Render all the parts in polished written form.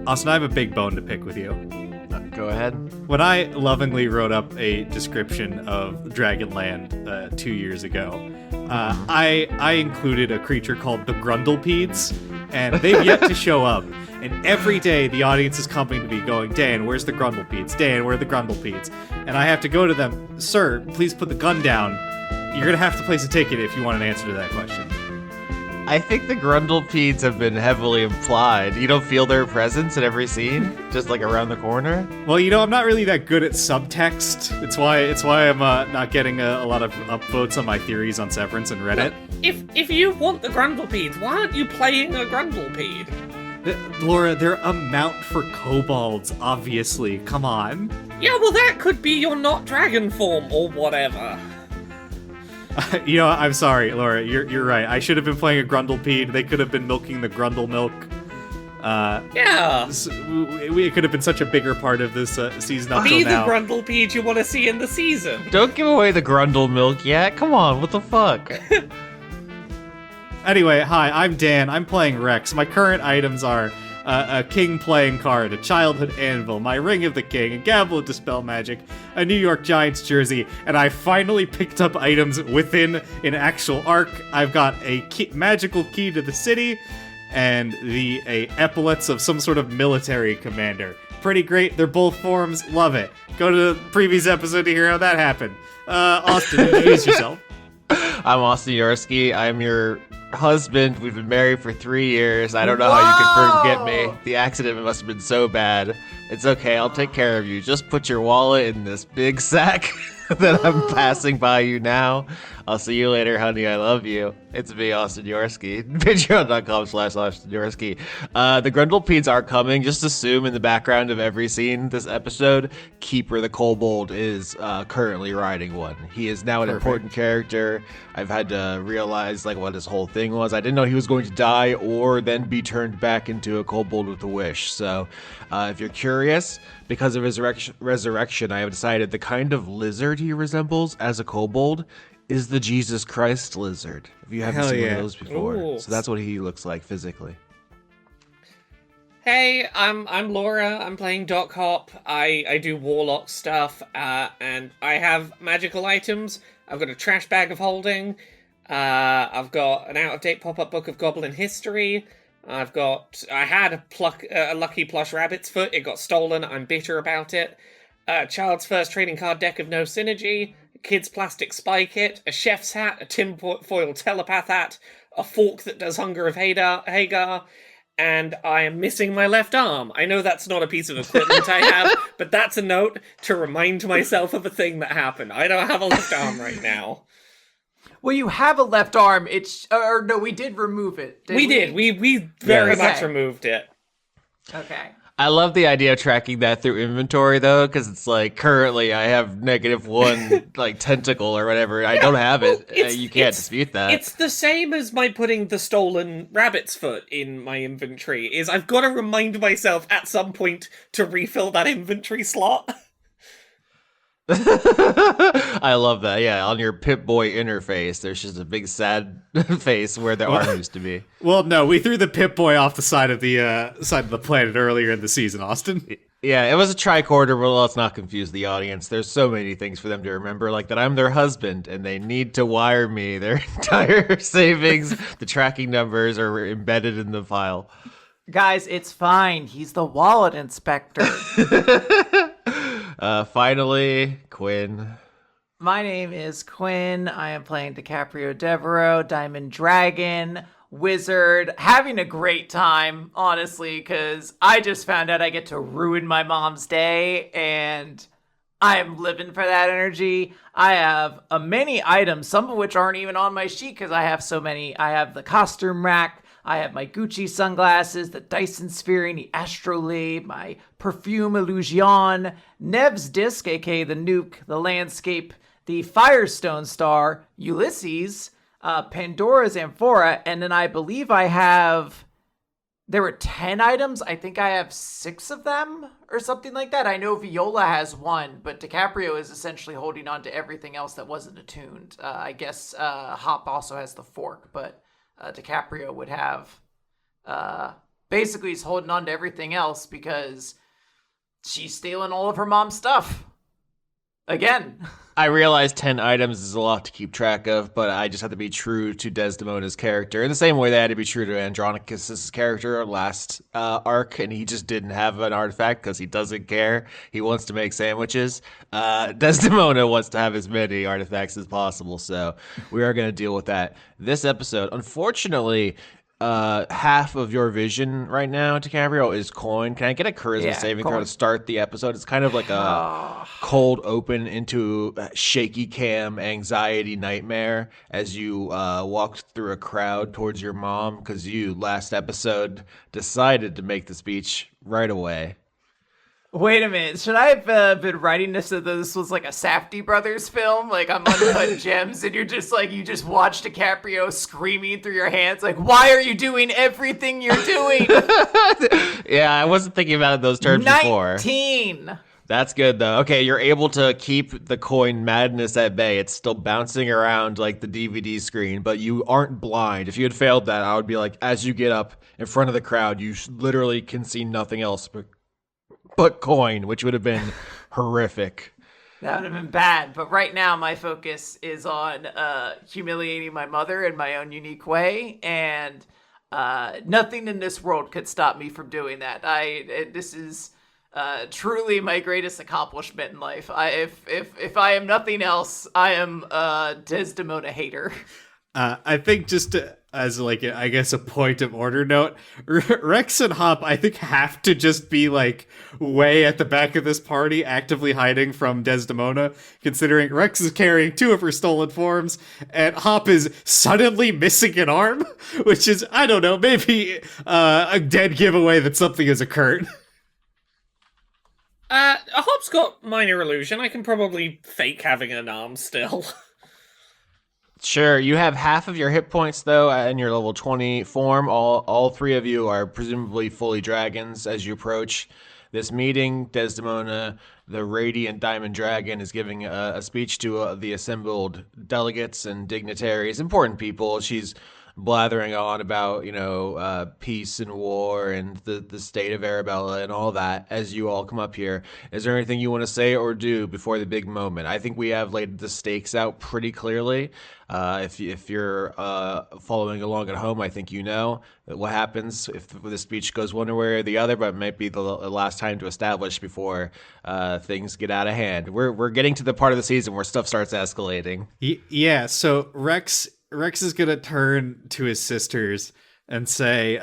Austin, I have a big bone to pick with you. Go ahead. When I lovingly wrote up a description of Dragonland 2 years ago, I included a creature called the Grundlepedes, and they've yet to show up. And every day the audience is coming to me going, Dan, where's the Grundlepedes? Dan, where are the Grundlepedes? And I have to go to them, sir, please put the gun down. You're going to have to place a ticket if you want an answer to that question. I think the Grundlepedes have been heavily implied. You don't feel their presence in every scene, just like around the corner? Well, I'm not really that good at subtext. It's why I'm not getting a lot of upvotes on my theories on Severance and Reddit. If you want the Grundlepedes, why aren't you playing a Grundlepede? Laura, they're a mount for kobolds, obviously. Come on. Yeah, well, that could be your not dragon form or whatever. I'm sorry, Laura. You're right. I should have been playing a Grundlepede. They could have been milking the Grundle milk. Yeah. It could have been such a bigger part of this season up till Be now. the Grundlepede you want to see in the season. Don't give away the Grundle milk yet. Come on, what the fuck? Anyway, hi, I'm Dan. I'm playing Rex. My current items are a king playing card, a childhood anvil, my ring of the king, a gavel of dispel magic, a New York Giants jersey, and I finally picked up items within an actual arc. I've got a magical key to the city, and the epaulets of some sort of military commander. Pretty great. They're both forms. Love it. Go to the previous episode to hear how that happened. Austin, introduce yourself. I'm Austin Yarsky. I'm your husband. We've been married for 3 years. I don't know how you could forget me. The accident must have been so bad. It's okay. I'll take care of you. Just put your wallet in this big sack that I'm passing by you now. I'll see you later, honey. I love you. It's me, Austin Yarsky. Patreon.com/Austin Yarsky. The Grundlepedes are coming. Just assume in the background of every scene this episode, Keeper the Kobold is currently riding one. He is now an important character. I've had to realize what his whole thing was. I didn't know he was going to die or then be turned back into a kobold with a wish. So if you're curious, because of his resurrection, I have decided the kind of lizard he resembles as a kobold is the Jesus Christ lizard. If you haven't seen one of those before. Ooh. So that's what he looks like physically. Hey, I'm Laura. I'm playing Doc Hop. I do warlock stuff, and I have magical items. I've got a trash bag of holding. I've got an out-of-date pop-up book of goblin history. I had a lucky plush rabbit's foot. It got stolen. I'm bitter about it. Child's first trading card deck of no synergy. A kid's plastic spy kit. A chef's hat. A tinfoil telepath hat. A fork that does Hunger of Hagar. And I am missing my left arm. I know that's not a piece of equipment I have, but that's a note to remind myself of a thing that happened. I don't have a left arm right now. Well, you have a left arm. We did remove it. We did. We very much removed it. Okay. I love the idea of tracking that through inventory, though, because it's currently I have -1 tentacle or whatever. I don't have it. You can't dispute that. It's the same as my putting the stolen rabbit's foot in my inventory. I've got to remind myself at some point to refill that inventory slot. I love that. Yeah, on your Pip-Boy interface, there's just a big sad face where the arm used to be. Well, no, we threw the Pip-Boy off the side of the planet earlier in the season, Austin. Yeah, it was a tricorder, but let's not confuse the audience. There's so many things for them to remember, like that I'm their husband, and they need to wire me their entire savings. The tracking numbers are embedded in the file. Guys, it's fine. He's the wallet inspector. Finally, Quinn. My name is Quinn. I am playing DiCaprio Devereaux, Diamond Dragon, Wizard. Having a great time, honestly, because I just found out I get to ruin my mom's day, and I am living for that energy. I have many items, some of which aren't even on my sheet because I have so many. I have the costume rack. I have my Gucci sunglasses, the Dyson Sphere, the Astrolabe, my perfume illusion, Nev's disc, aka the nuke, the landscape, the Firestone Star, Ulysses, Pandora's Amphora, and then I believe there were 10 items. I think I have 6 of them or something like that. I know Viola has 1, but DiCaprio is essentially holding on to everything else that wasn't attuned. I guess Hop also has the fork, but DiCaprio would have basically is holding on to everything else because she's stealing all of her mom's stuff. Again. I realize 10 items is a lot to keep track of, but I just have to be true to Desdemona's character in the same way they had to be true to Andronicus's character last arc, and he just didn't have an artifact because he doesn't care. He wants to make sandwiches. Desdemona wants to have as many artifacts as possible, so we are going to deal with that this episode. Unfortunately, half of your vision right now, DiCaprio, is coin. Can I get a charisma saving throw to start the episode? It's kind of like a cold open into shaky cam anxiety nightmare as you walked through a crowd towards your mom because you last episode decided to make the speech right away. Wait a minute. Should I have been writing this so that this was like a Safdie Brothers film? Like I'm Uncut Gems and you just watch DiCaprio screaming through your hands like, why are you doing everything you're doing? Yeah, I wasn't thinking about it in those terms 19. before. That's good, though. Okay, you're able to keep the coin madness at bay. It's still bouncing around like the DVD screen, but you aren't blind. If you had failed that, I would be like, as you get up in front of the crowd, you literally can see nothing else but coin, which would have been horrific. That would have been bad. But right now, my focus is on humiliating my mother in my own unique way, and nothing in this world could stop me from doing that. This is truly my greatest accomplishment in life. If I am nothing else, I am a Desdemona hater. I think just as like I guess a point of order note, Rex and Hop I think have to just be like way at the back of this party, actively hiding from Desdemona, considering Rex is carrying 2 of her stolen forms and Hop is suddenly missing an arm, which is, I don't know, maybe a dead giveaway that something has occurred. Hop's got minor illusion. I can probably fake having an arm still. Sure, you have half of your hit points, though, in your level 20 form. All 3 of you are presumably fully dragons as you approach this meeting. Desdemona, the radiant diamond dragon, is giving a speech to the assembled delegates and dignitaries, important people. She's blathering on about, peace and war and the state of Arabella and all that as you all come up here. Is there anything you want to say or do before the big moment? I think we have laid the stakes out pretty clearly. If you're following along at home, I think you know what happens if the speech goes one way or the other, but it might be the last time to establish before things get out of hand. We're getting to the part of the season where stuff starts escalating. Yeah, so Rex is gonna turn to his sisters and say,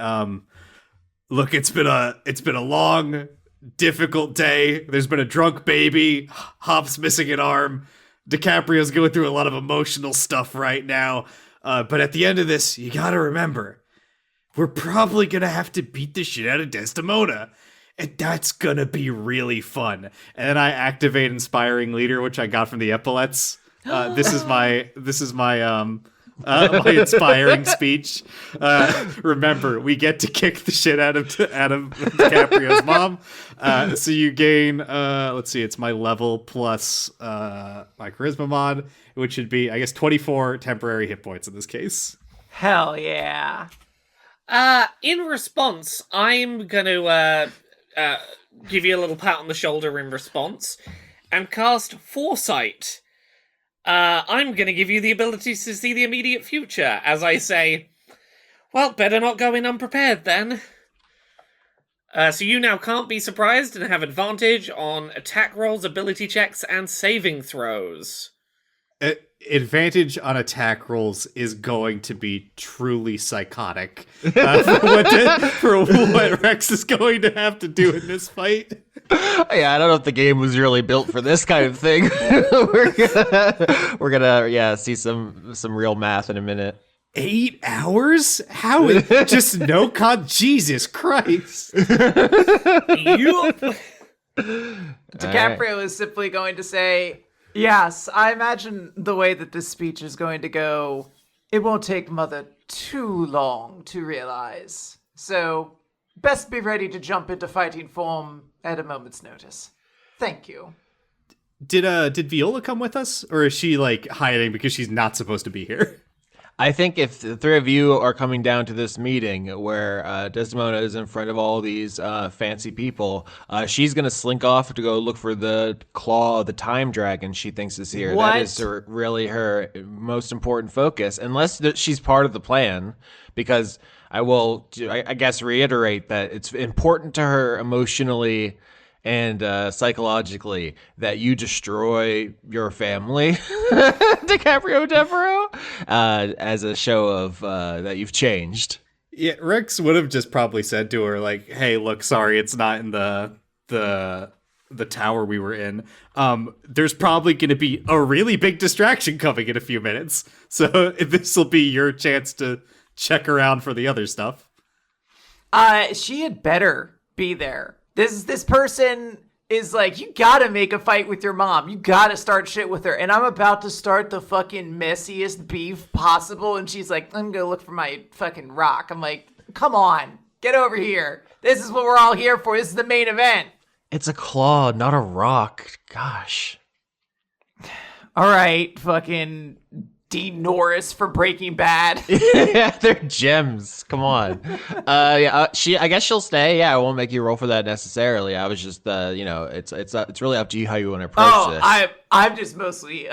look, it's been a long, difficult day. There's been a drunk baby. Hop's missing an arm. DiCaprio's going through a lot of emotional stuff right now. But at the end of this, you gotta remember, we're probably gonna have to beat the shit out of Desdemona. And that's gonna be really fun. And then I activate Inspiring Leader, which I got from the epaulets. This is my my inspiring speech. Remember, we get to kick the shit out of DiCaprio's mom. So you gain, let's see, it's my level plus my charisma mod, which should be, I guess, 24 temporary hit points in this case. Hell yeah. In response, I'm gonna give you a little pat on the shoulder in response and cast Foresight. I'm going to give you the ability to see the immediate future, as I say, well, better not go in unprepared then. So you now can't be surprised and have advantage on attack rolls, ability checks, and saving throws. Advantage on attack rolls is going to be truly psychotic for what Rex is going to have to do in this fight. Yeah, I don't know if the game was really built for this kind of thing. we're gonna see some real math in a minute. 8 hours? How is just no con? Jesus Christ! DiCaprio is simply going to say, yes, I imagine the way that this speech is going to go, it won't take Mother too long to realize. So, best be ready to jump into fighting form at a moment's notice. Thank you. Did Viola come with us? Or is she, like, hiding because she's not supposed to be here? I think if the three of you are coming down to this meeting where Desdemona is in front of all these fancy people, she's going to slink off to go look for the claw of the time dragon she thinks is here. What? That is really her most important focus, unless she's part of the plan, because I will, I guess, reiterate that it's important to her emotionally and psychologically that you destroy your family, DiCaprio Devereaux, as a show of that you've changed. Yeah, Rex would have just probably said to her, like, hey, look, sorry, it's not in the tower we were in. There's probably going to be a really big distraction coming in a few minutes. So this will be your chance to check around for the other stuff. She had better be there. This person is like, you gotta make a fight with your mom. You gotta start shit with her. And I'm about to start the fucking messiest beef possible. And she's like, I'm gonna look for my fucking rock. I'm like, come on, get over here. This is what we're all here for. This is the main event. It's a claw, not a rock. Gosh. All right, fucking Dean Norris for Breaking Bad. Yeah, they're gems. Come on. I guess she'll stay. Yeah, I won't make you roll for that necessarily. I was just, it's really up to you how you want to approach this. I'm just mostly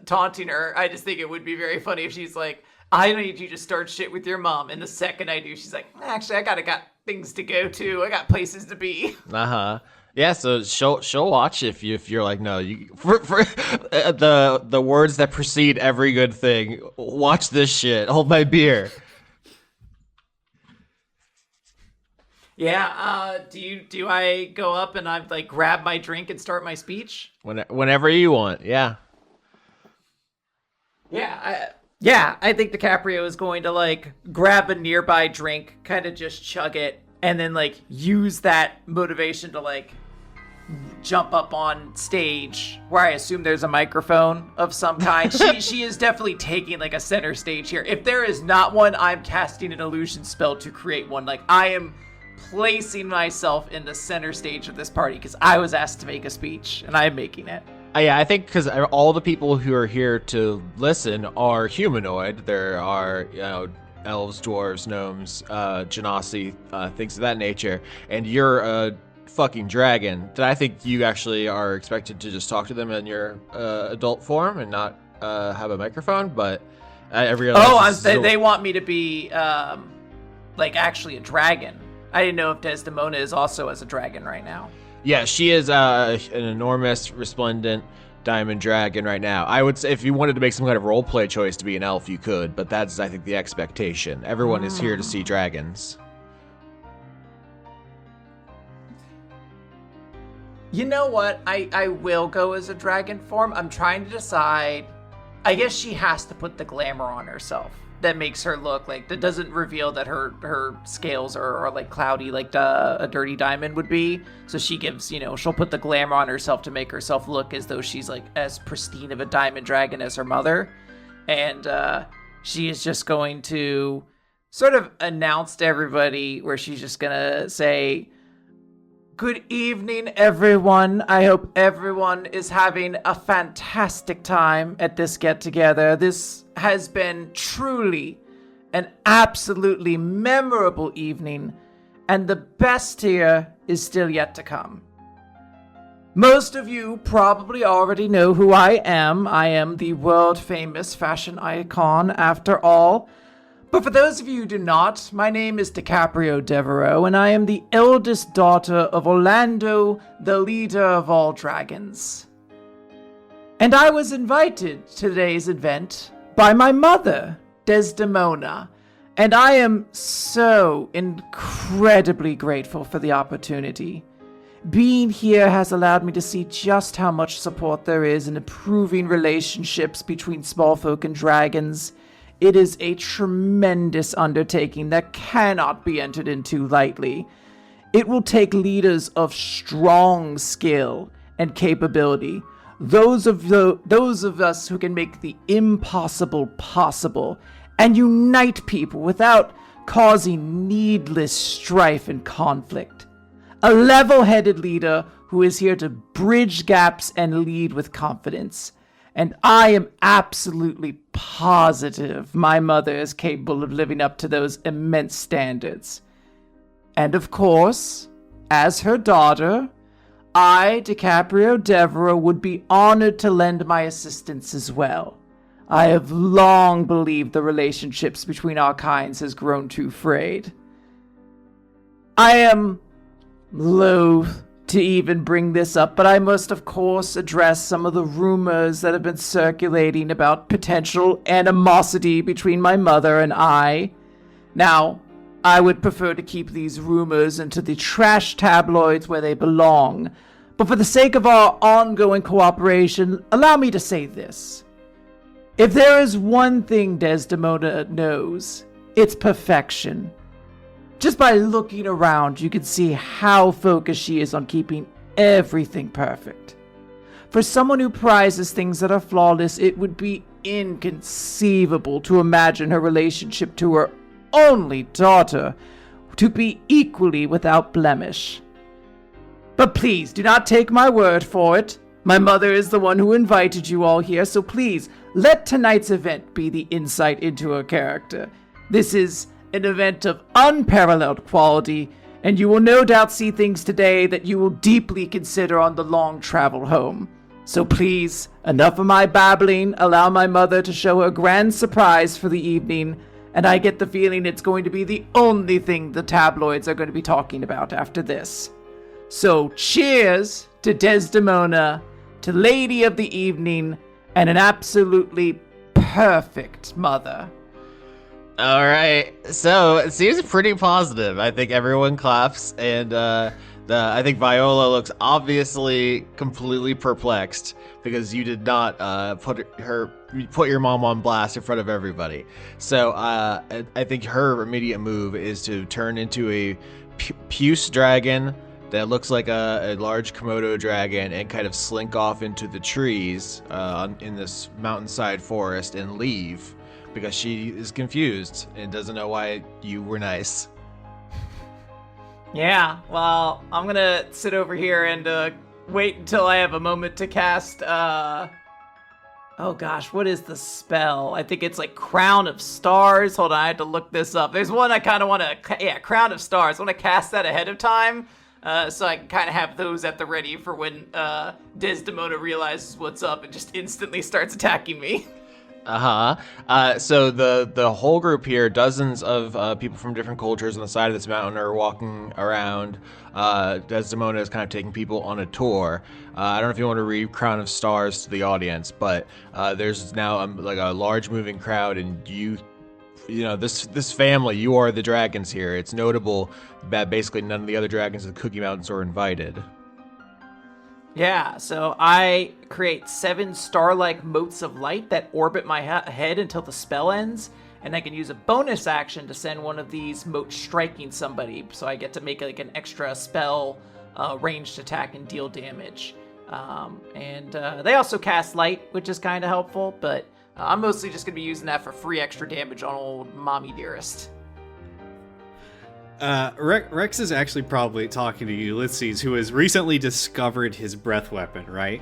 taunting her. I just think it would be very funny if she's like, I need you to start shit with your mom. And the second I do, she's like, actually, I got things to go to. I got places to be. Uh-huh. Yeah, so she'll watch if you're like, no, for the words that precede every good thing. Watch this shit. Hold my beer. Yeah. Do I go up and I like grab my drink and start my speech? Whenever you want. Yeah. Yeah. I think DiCaprio is going to like grab a nearby drink, kind of just chug it, and then like use that motivation to like jump up on stage where I assume there's a microphone of some kind. She is definitely taking like a center stage here. If there is not one, I'm casting an illusion spell to create one. Like I am placing myself in the center stage of this party because I was asked to make a speech and I'm making it. Yeah, I think because all the people who are here to listen are humanoid. There are, elves, dwarves, gnomes, genasi, things of that nature, and you're a fucking dragon. That I think you actually are expected to just talk to them in your adult form and not have a microphone. But every other they want me to be like actually a dragon. I didn't know if Desdemona is also as a dragon right now. Yeah, she is an enormous, resplendent diamond dragon right now. I would say if you wanted to make some kind of roleplay choice to be an elf, you could, but that's, I think, the expectation. Everyone is here to see dragons. You know what? I will go as a dragon form. I'm trying to decide. I guess she has to put the glamour on herself. That makes her look like, that doesn't reveal that her scales are like cloudy like a dirty diamond would be. So she gives, she'll put the glamour on herself to make herself look as though she's like as pristine of a diamond dragon as her mother. And she is just going to sort of announce to everybody where she's just gonna say, good evening, everyone. I hope everyone is having a fantastic time at this get-together. This has been truly an absolutely memorable evening, and the best here is still yet to come. Most of you probably already know who I am. I am the world-famous fashion icon, after all. But for those of you who do not, my name is DiCaprio Devereaux, and I am the eldest daughter of Orlando, the leader of all dragons. And I was invited to today's event by my mother, Desdemona, and I am so incredibly grateful for the opportunity. Being here has allowed me to see just how much support there is in improving relationships between small folk and dragons. It is a tremendous undertaking that cannot be entered into lightly. It will take leaders of strong skill and capability, those of us who can make the impossible possible and unite people without causing needless strife and conflict. A level-headed leader who is here to bridge gaps and lead with confidence. And I am absolutely positive my mother is capable of living up to those immense standards. And of course, as her daughter, I, DiCaprio Devereaux, would be honored to lend my assistance as well. I have long believed the relationships between our kinds has grown too frayed. I am loath to even bring this up, but I must of course address some of the rumors that have been circulating about potential animosity between my mother and I. Now, I would prefer to keep these rumors into the trash tabloids where they belong, but for the sake of our ongoing cooperation, allow me to say this. If there is one thing Desdemona knows, it's perfection. Just by looking around, you can see how focused she is on keeping everything perfect. For someone who prizes things that are flawless, it would be inconceivable to imagine her relationship to her only daughter to be equally without blemish. But please, do not take my word for it. My mother is the one who invited you all here, so please, let tonight's event be the insight into her character. This is an event of unparalleled quality, and you will no doubt see things today that you will deeply consider on the long travel home. So please, enough of my babbling, allow my mother to show her grand surprise for the evening, and I get the feeling it's going to be the only thing the tabloids are going to be talking about after this. So cheers to Desdemona, to Lady of the Evening, and an absolutely perfect mother. All right, so it seems pretty positive. I think everyone claps, and I think Viola looks obviously completely perplexed because you did not put your mom on blast in front of everybody. So I think her immediate move is to turn into a puce dragon that looks like a large Komodo dragon and kind of slink off into the trees in this mountainside forest and leave. Because she is confused and doesn't know why you were nice. Yeah, well, I'm gonna sit over here and wait until I have a moment to cast, oh gosh, what is the spell? I think it's like Crown of Stars. Hold on, I had to look this up. There's one I kind of want to, Crown of Stars. I want to cast that ahead of time, so I can kind of have those at the ready for when Desdemona realizes what's up and just instantly starts attacking me. So the whole group here, dozens of people from different cultures on the side of this mountain are walking around. Desdemona is kind of taking people on a tour. I don't know if you want to read Crown of Stars to the audience, but there's now like a large moving crowd, and you know this family, you are the dragons here. It's notable that basically none of the other dragons of the Cookie Mountains are invited. Yeah, so I create 7 star-like motes of light that orbit my head until the spell ends, and I can use a bonus action to send one of these motes striking somebody, so I get to make like an extra spell ranged attack and deal damage. They also cast light, which is kind of helpful, but I'm mostly just going to be using that for free extra damage on old Mommy Dearest. Rex is actually probably talking to Ulysses, who has recently discovered his breath weapon, right?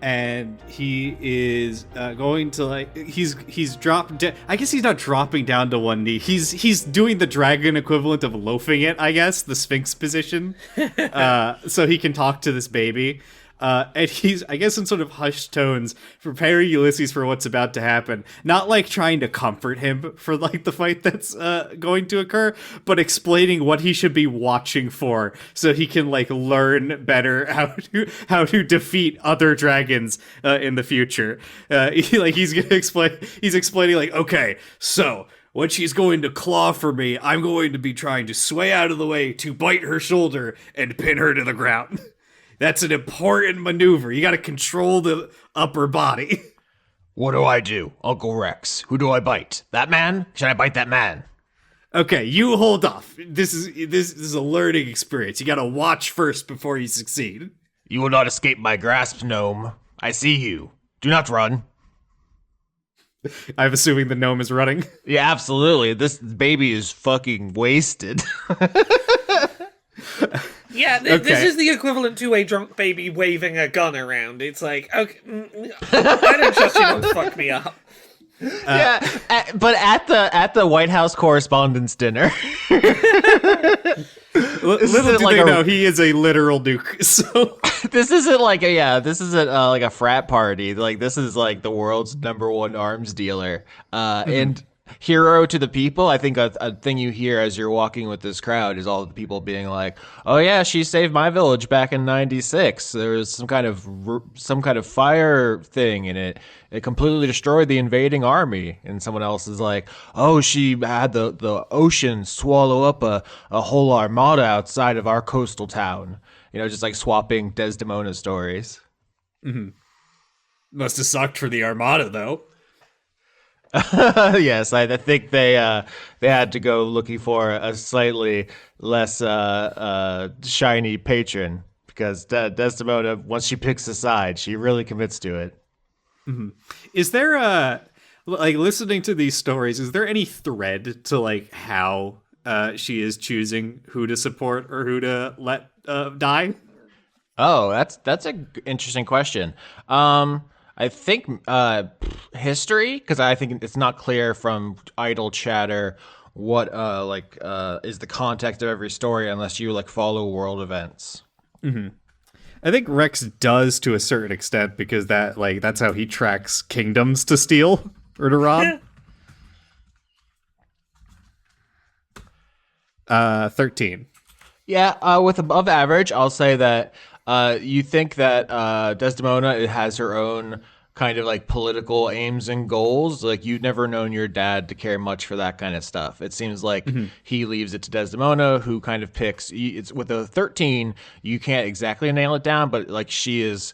And he is going to he's dropped. I guess he's not dropping down to one knee. He's doing the dragon equivalent of loafing it, I guess, the Sphinx position, so he can talk to this baby. And he's, I guess, in sort of hushed tones, preparing Ulysses for what's about to happen. Not like trying to comfort him for like the fight that's going to occur, but explaining what he should be watching for, so he can like learn better how to defeat other dragons in the future. He's explaining like, okay, so when she's going to claw for me, I'm going to be trying to sway out of the way to bite her shoulder and pin her to the ground. That's an important maneuver. You got to control the upper body. What do I do, Uncle Rex? Who do I bite? That man? Should I bite that man? Okay, you hold off. This is a learning experience. You got to watch first before you succeed. You will not escape my grasp, gnome. I see you. Do not run. I'm assuming the gnome is running. Yeah, absolutely. This baby is fucking wasted. Yeah, this Okay. is the equivalent to a drunk baby waving a gun around. It's like, okay, I don't trust you not to fuck me up. But at the White House Correspondents' Dinner. Little do like they a- know he is a literal nuke. So This isn't like like a frat party. Like this is like the world's #1 arms dealer. And hero to the people. I think a thing you hear as you're walking with this crowd is all the people being like, "Oh yeah, she saved my village back in '96. There was some kind of fire thing in it. It completely destroyed the invading army." And someone else is like, "Oh, she had the ocean swallow up a whole armada outside of our coastal town." You know, just like swapping Desdemona stories. must have sucked for the Armada, though. Yes, I think they had to go looking for a slightly less shiny patron because Desdemona, once she picks a side, she really commits to it. Is there like listening to these stories? Is there any thread to like how she is choosing who to support or who to let die? Oh, that's a interesting question. I think history, because I think it's not clear from idle chatter what is the context of every story unless you like follow world events. I think Rex does to a certain extent because that's how he tracks kingdoms to steal or to rob. 13. Yeah, with above average, I'll say that you think that Desdemona has her own kind of like political aims and goals. Like you've never known your dad to care much for that kind of stuff. It seems like he leaves it to Desdemona, who kind of picks. It's with a 13, you can't exactly nail it down, but like she is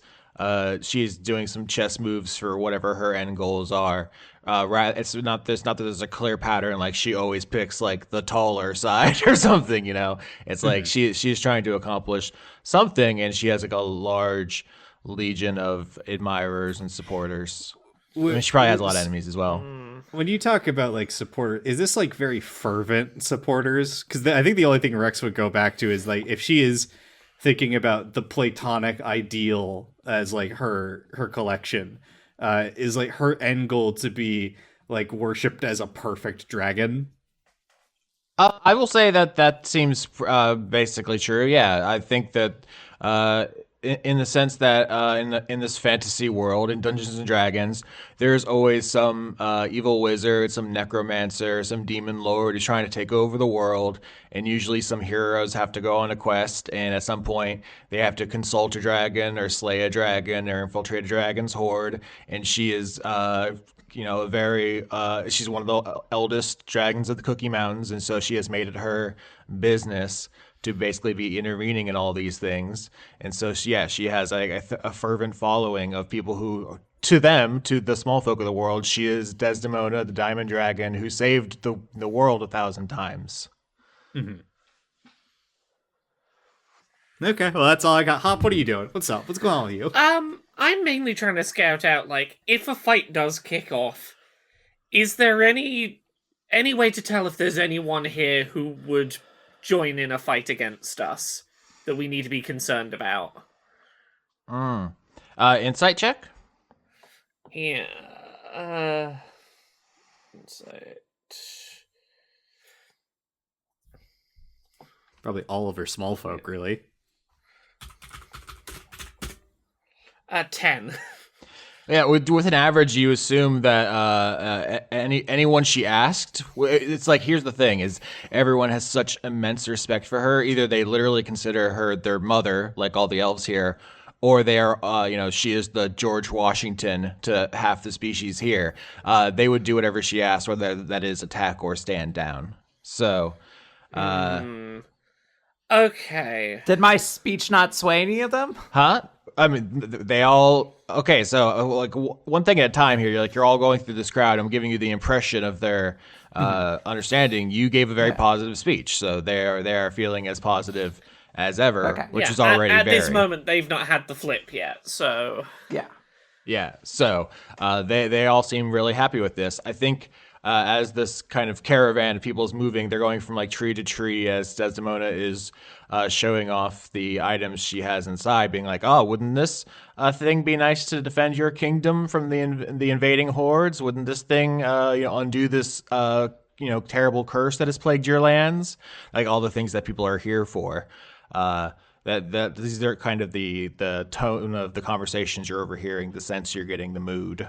doing some chess moves for whatever her end goals are. It's not that there's a clear pattern, like she always picks like the taller side or something, you know. It's like she's trying to accomplish something, and she has like a large legion of admirers and supporters. I mean, she probably has a lot of enemies as well. When you talk about like supporter, is this like very fervent supporters? Because I think the only thing Rex would go back to is like if she is thinking about the Platonic ideal as like her collection, is like her end goal to be like worshipped as a perfect dragon. I will say that seems basically true. Yeah, I think that in the sense that in this fantasy world in Dungeons and Dragons, there's always some evil wizard, some necromancer, some demon lord who's trying to take over the world, and usually some heroes have to go on a quest, and at some point they have to consult a dragon or slay a dragon or infiltrate a dragon's horde, and she is she's one of the eldest dragons of the Cookie Mountains, and so she has made it her business to basically be intervening in all these things. And so she has like a fervent following of people who, to the small folk of the world, she is Desdemona, the Diamond Dragon, who saved the world 1,000 times. Okay, well that's all I got. Hop, what are you doing? What's up? What's going on with you? I'm mainly trying to scout out, like, if a fight does kick off, is there any way to tell if there's anyone here who would join in a fight against us that we need to be concerned about? Insight check? Yeah. Insight. Probably all of her small folk, really. 10. Yeah, with an average, you assume that anyone she asked, it's like, here's the thing, is everyone has such immense respect for her. Either they literally consider her their mother, like all the elves here, or they are, she is the George Washington to half the species here. They would do whatever she asked, whether that is attack or stand down. So, Okay. Did my speech not sway any of them? huh? I mean, they all... Okay, so, like, one thing at a time here. You're all going through this crowd. I'm giving you the impression of their understanding. You gave a very positive speech, so they are feeling as positive as ever, which is already at very... this moment, they've not had the flip yet, so... Yeah. Yeah, so they all seem really happy with this. I think as this kind of caravan of people is moving, they're going from like tree to tree as Desdemona is showing off the items she has inside, being like, "Oh, wouldn't this thing be nice to defend your kingdom from the invading hordes? Wouldn't this thing undo this terrible curse that has plagued your lands?" Like all the things that people are here for. That these are kind of the tone of the conversations you're overhearing, the sense you're getting, the mood.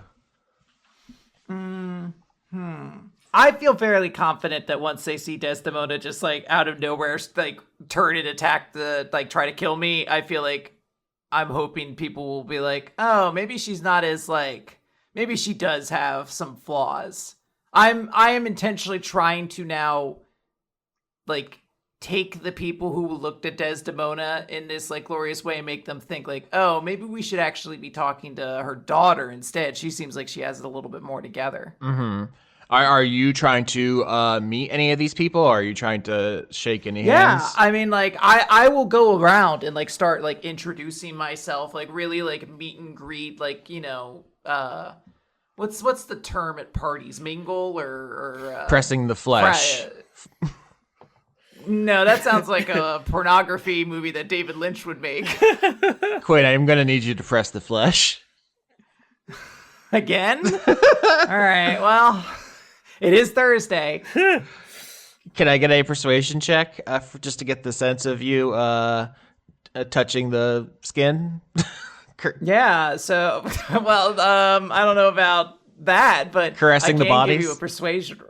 I feel fairly confident that once they see Desdemona just like out of nowhere, like turn and attack try to kill me, I feel like I'm hoping people will be like, oh, maybe she's not as maybe she does have some flaws. I am intentionally trying to now take the people who looked at Desdemona in this glorious way and make them think oh, maybe we should actually be talking to her daughter instead. She seems like she has it a little bit more together. Mm-hmm. Are you trying to meet any of these people? Or are you trying to shake any hands? Yeah, I mean, I will go around and start introducing myself, really meet and greet, what's the term at parties? Mingle or pressing the flesh. No, that sounds like a pornography movie that David Lynch would make. Quinn, I'm going to need you to press the flesh. Again? All right, well, it is Thursday. Can I get a persuasion check just to get the sense of you touching the skin? Yeah, so, well, I don't know about that, but caressing the bodies? Give you a persuasion.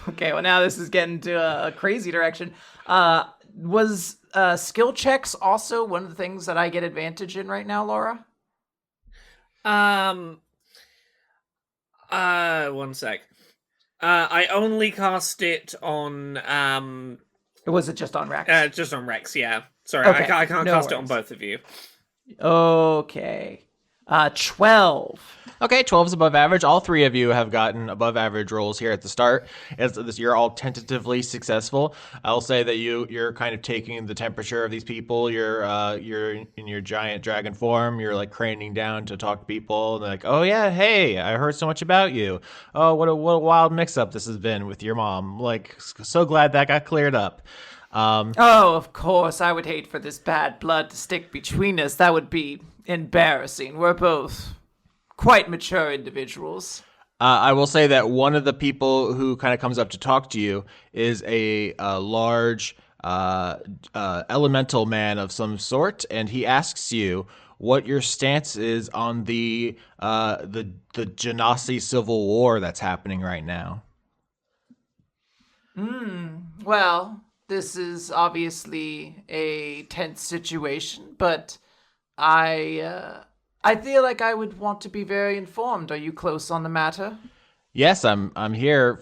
Okay, well, now this is getting to a crazy direction. Was skill checks also one of the things that I get advantage in right now, Laura? One sec. I only cast it on Or was it just on Rex? just on Rex, yeah. Sorry, Okay, I can't no cast it worries. on both of you. Okay. 12. Okay, 12 is above average. All three of you have gotten above average rolls here at the start. You're all tentatively successful. I'll say that you're kind of taking the temperature of these people. You're in your giant dragon form. You're craning down to talk to people. And they're like, "Oh yeah, hey, I heard so much about you. Oh, what a wild mix-up this has been with your mom. So glad that got cleared up." Oh, of course. I would hate for this bad blood to stick between us. That would be embarrassing. We're both quite mature individuals. I will say that one of the people who kind of comes up to talk to you is a large elemental man of some sort, and he asks you what your stance is on the Genasi civil war that's happening right now. Well, this is obviously a tense situation, but I feel like I would want to be very informed. Are you close on the matter? Yes, I'm here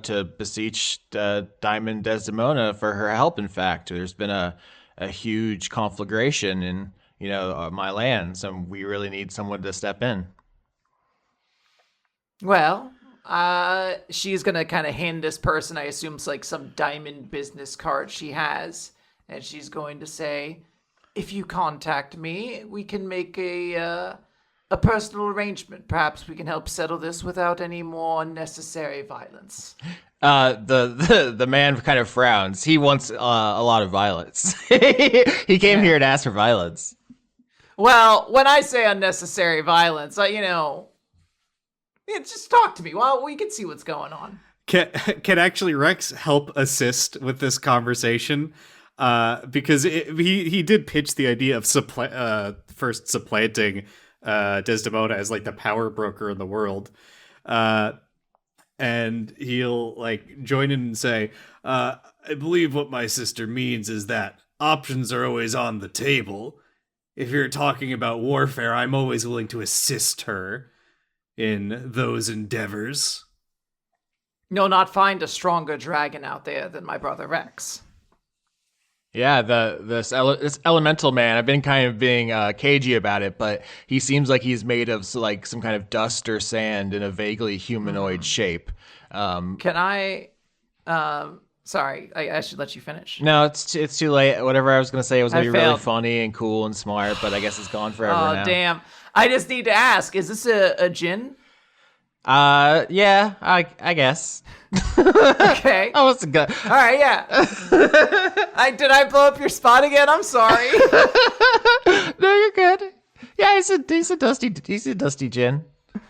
to beseech Diamond Desdemona for her help. In fact, there's been a huge conflagration in my lands, and we really need someone to step in. Well, she's gonna kind of hand this person, I assume, some diamond business card she has, and she's going to say, "If you contact me, we can make a personal arrangement. Perhaps we can help settle this without any more unnecessary violence." The man kind of frowns. He wants a lot of violence. He came here to ask for violence. Well, when I say unnecessary violence, just talk to me. Well, we can see what's going on. Can actually Rex help assist with this conversation? Because he did pitch the idea of first supplanting Desdemona as the power broker in the world, and he'll join in and say, "I believe what my sister means is that options are always on the table. If you're talking about warfare, I'm always willing to assist her in those endeavors." You'll not find a stronger dragon out there than my brother Rex. Yeah, this elemental man. I've been kind of being cagey about it, but he seems like he's made of some kind of dust or sand in a vaguely humanoid shape. Can I? Sorry, I should let you finish. No, it's too late. Whatever I was gonna say was gonna be really failed. funny and cool and smart, but I guess it's gone forever now. Oh, damn. I just need to ask, is this a djinn? Yeah, I guess. Okay. I was good. All right, yeah. Did I blow up your spot again? I'm sorry. No, you're good. Yeah, he's a dusty gin,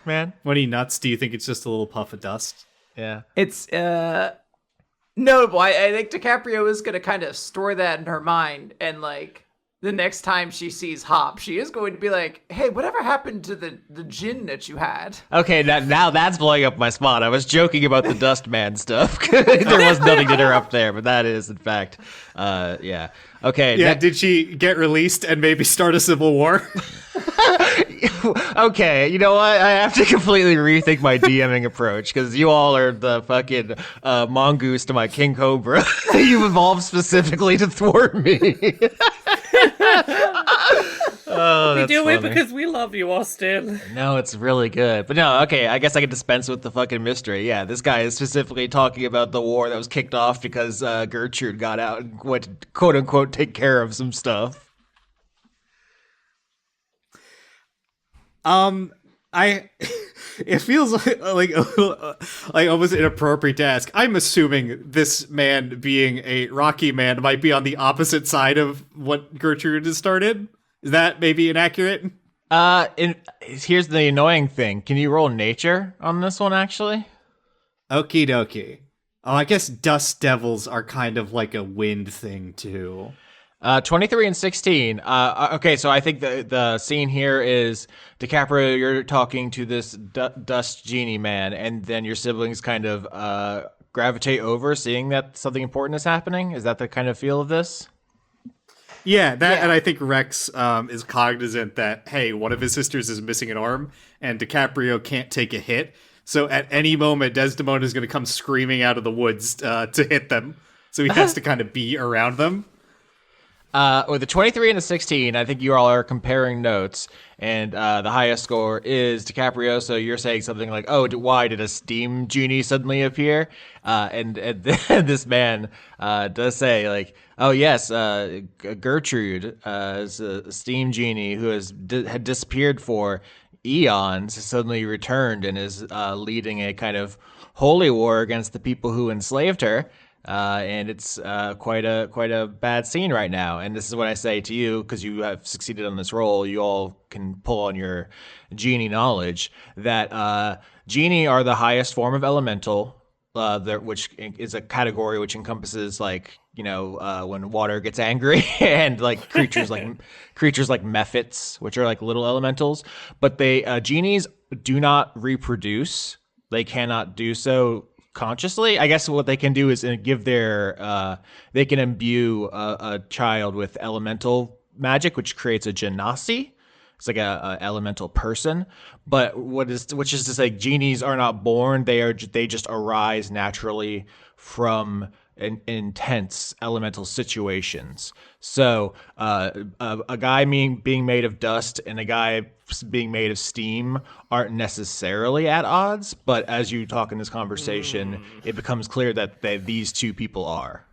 man. When he nuts, do you think it's just a little puff of dust? Yeah. It's notable. I think DiCaprio is going to kind of store that in her mind, and like the next time she sees Hop, she is going to be like, hey, whatever happened to the gin that you had? Okay, now that's blowing up my spot. I was joking about the dust man stuff. There was nothing to interrupt there, but that is, in fact, yeah. Okay. Yeah, did she get released and maybe start a civil war? Okay, you know what? I have to completely rethink my DMing approach because you all are the fucking mongoose to my king cobra. You've evolved specifically to thwart me. Oh, We that's do it funny. because we love you, Austin. No, it's really good. But no, okay, I guess I can dispense with the fucking mystery. Yeah, this guy is specifically talking about the war that was kicked off because Gertrude got out and went to, quote unquote, take care of some stuff. It feels like almost inappropriate to ask. I'm assuming this man, being a Rocky man, might be on the opposite side of what Gertrude has started. Is that maybe inaccurate? Here's the annoying thing. Can you roll nature on this one, actually? Okie dokie. Oh, I guess dust devils are kind of like a wind thing too. 23 and 16. Okay, so I think the scene here is DiCaprio, you're talking to this dust genie man, and then your siblings kind of gravitate over, seeing that something important is happening. Is that the kind of feel of this? Yeah, and I think Rex is cognizant that, hey, one of his sisters is missing an arm, and DiCaprio can't take a hit. So at any moment, Desdemona is going to come screaming out of the woods to hit them. So he has to kind of be around them. With a 23 and a 16, I think you all are comparing notes, and the highest score is DiCaprio, so you're saying something like, oh, why did a steam genie suddenly appear? And this man does say, like, oh, yes, Gertrude is a steam genie who had disappeared for eons, suddenly returned and is leading a kind of holy war against the people who enslaved her. And it's quite a bad scene right now. And this is what I say to you, because you have succeeded on this role. You all can pull on your genie knowledge that genie are the highest form of elemental, which is a category which encompasses when water gets angry and like creatures like mephits, which are like little elementals. But genies do not reproduce. They cannot do so consciously. I guess what they can do is give they can imbue a child with elemental magic, which creates a genasi. It's like a elemental person. But which is to say, genies are not born. They just arise naturally from intense elemental situations. So a guy being made of dust and a guy being made of steam aren't necessarily at odds, but as you talk in this conversation, it becomes clear that these two people are.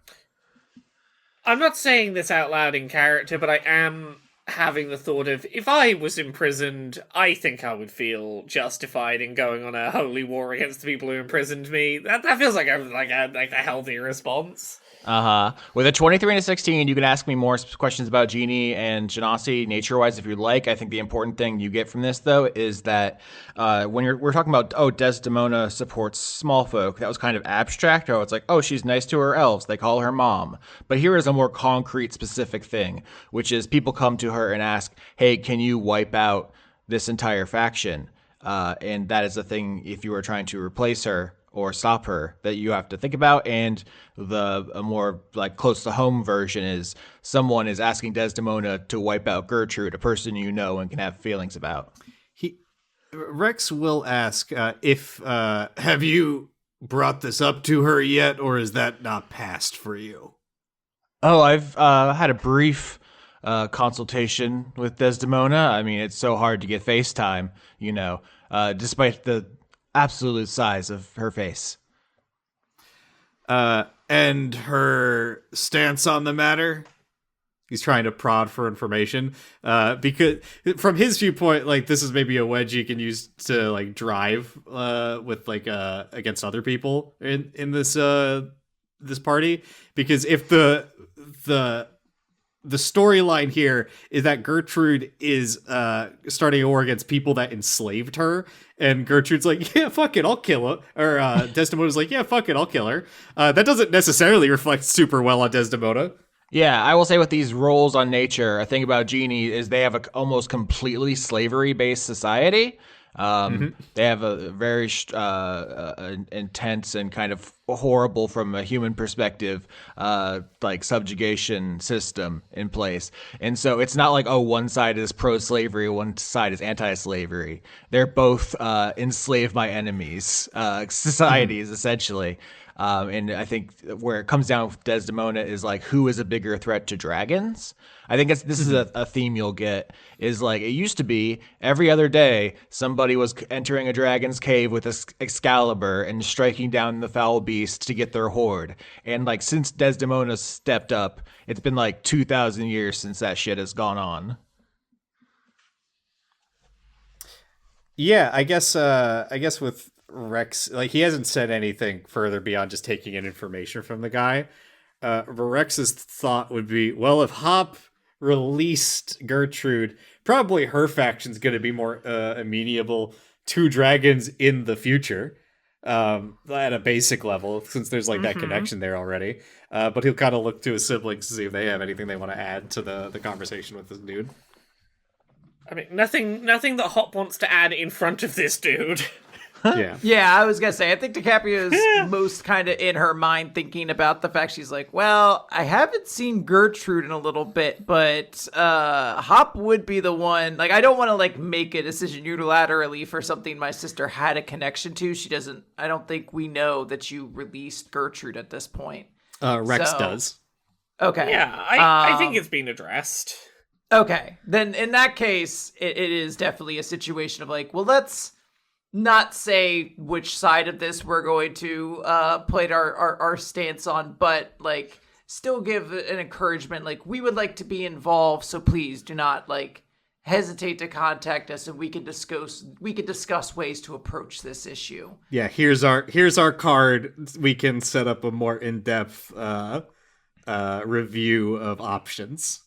I'm not saying this out loud in character, but I am having the thought of, if I was imprisoned, I think I would feel justified in going on a holy war against the people who imprisoned me. That feels like a healthy response. With a 23 and a 16, you can ask me more questions about genie and genasi nature-wise if you'd like. I think the important thing you get from this, though, is that when we're talking about, Desdemona supports small folk, that was kind of abstract. It's like, she's nice to her elves. They call her mom. But here is a more concrete, specific thing, which is people come to her and ask, hey, can you wipe out this entire faction? And that is a thing, if you were trying to replace her or stop her, that you have to think about. And a more like close to home version is someone is asking Desdemona to wipe out Gertrude, a person you know and can have feelings about. Rex will ask if have you brought this up to her yet, or is that not passed for you? Oh, I've had a brief consultation with Desdemona. I mean, it's so hard to get FaceTime, despite the absolute size of her face. And her stance on the matter? He's trying to prod for information, because from his viewpoint, like this is maybe a wedge he can use to like drive with like against other people in this this party. Because if the storyline here is that Gertrude is starting a war against people that enslaved her, and Gertrude's like, yeah, fuck it, I'll kill her. Or Desdemona's like, yeah, fuck it, I'll kill her. That doesn't necessarily reflect super well on Desdemona. Yeah, I will say with these roles on nature, a thing about Genie is they have a almost completely slavery-based society. They have a very intense and kind of horrible from a human perspective, like subjugation system in place. And so it's not like, oh, one side is pro-slavery, one side is anti-slavery. They're both enslaved by enemies, societies, essentially. And I think where it comes down with Desdemona is like, who is a bigger threat to dragons? I think this is a theme you'll get, is like, it used to be every other day somebody was entering a dragon's cave with Excalibur and striking down the foul beast to get their hoard. And like, since Desdemona stepped up, it's been like 2,000 years since that shit has gone on. Yeah, I guess with Rex, like, he hasn't said anything further beyond just taking in information from the guy. Rex's thought would be, well, if Hop released Gertrude, probably her faction's going to be more amenable to dragons in the future, at a basic level, since there's like that connection there already. But he'll kind of look to his siblings to see if they have anything they want to add to the conversation with this dude. I mean, nothing that Hop wants to add in front of this dude. Yeah. Yeah, I was gonna say, I think DiCaprio's most kind of in her mind thinking about the fact she's like, well, I haven't seen Gertrude in a little bit, but Hop would be the one. Like, I don't want to like make a decision unilaterally for something my sister had a connection to. She doesn't. I don't think we know that you released Gertrude at this point. Rex does. Okay. Yeah, I think it's been addressed. Okay, then in that case, it is definitely a situation of like, well, let's not say which side of this we're going to play our stance on, but like still give an encouragement. Like, we would like to be involved, so please do not like hesitate to contact us, and we can discuss ways to approach this issue. Yeah, here's our card. We can set up a more in-depth review of options.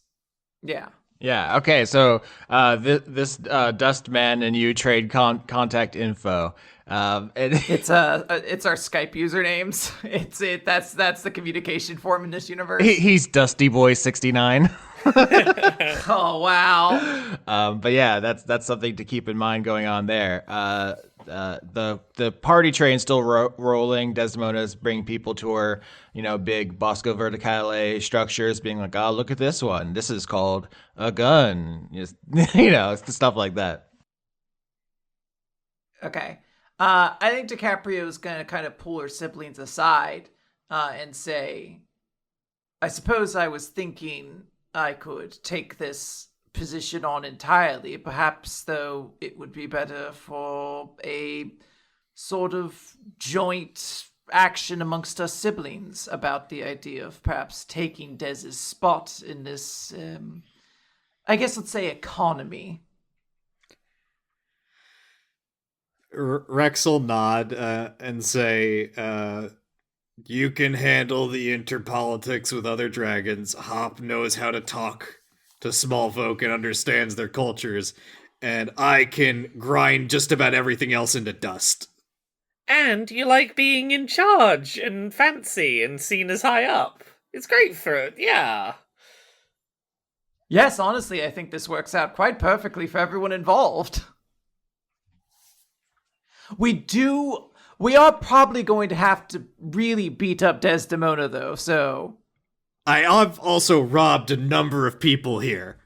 Yeah. Yeah. Okay. So this Dustman and you trade contact info. And It's our Skype usernames. That's the communication form in this universe. he's Dusty Boy 69. Oh wow. But yeah, that's something to keep in mind going on there. The party train's still rolling. Desdemona's bringing people to her, big Bosco Verticale structures, being like, oh, look at this one. This is called a gun. It's stuff like that. Okay. I think DiCaprio's going to kind of pull her siblings aside and say, I suppose I was thinking I could take this position on entirely. Perhaps, though, it would be better for a sort of joint action amongst us siblings about the idea of perhaps taking Dez's spot in this, I guess let's say, economy. Rex will nod and say, you can handle the interpolitics with other dragons. Hop knows how to talk to small folk and understands their cultures, and I can grind just about everything else into dust. And you like being in charge and fancy and seen as high up. It's great for it, yeah. Yes, honestly, I think this works out quite perfectly for everyone involved. We are probably going to have to really beat up Desdemona, though, so... I have also robbed a number of people here,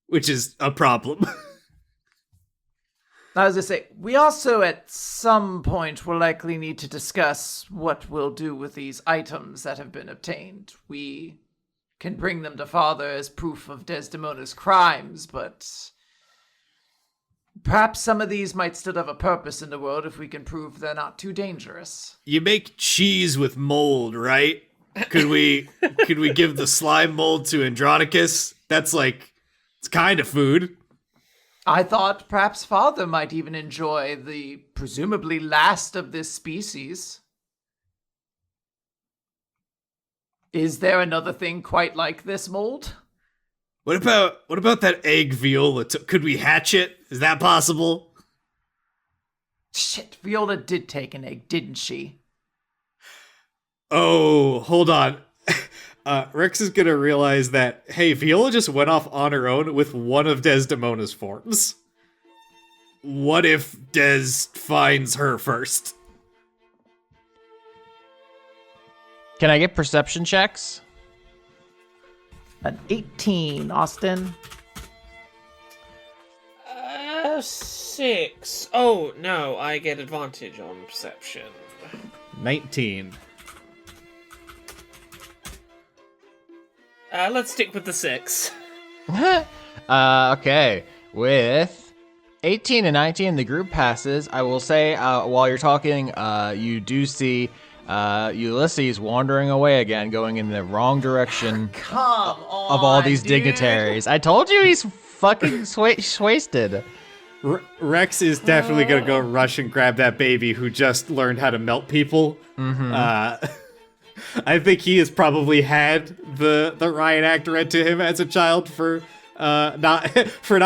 which is a problem. I was going to say, we also at some point will likely need to discuss what we'll do with these items that have been obtained. We can bring them to Father as proof of Desdemona's crimes, but perhaps some of these might still have a purpose in the world if we can prove they're not too dangerous. You make cheese with mold, right? Could we give the slime mold to Andronicus? That's like, it's kind of food. I thought perhaps Father might even enjoy the presumably last of this species. Is there another thing quite like this mold? What about that egg Viola? Could we hatch it? Is that possible? Shit, Viola did take an egg, didn't she? Oh, hold on. Rex is gonna realize that, hey, Viola just went off on her own with one of Desdemona's forms. What if Des finds her first? Can I get perception checks? An 18, Austin. 6. Oh, no, I get advantage on perception. 19. Let's stick with the 6. Okay. With 18 and 19, the group passes. I will say, while you're talking, you do see Ulysses wandering away again, going in the wrong direction Come on, of all these dude. dignitaries. I told you he's fucking wasted. Rex is definitely gonna go rush and grab that baby who just learned how to melt people. Mm-hmm. I think he has probably had the riot act read to him as a child for not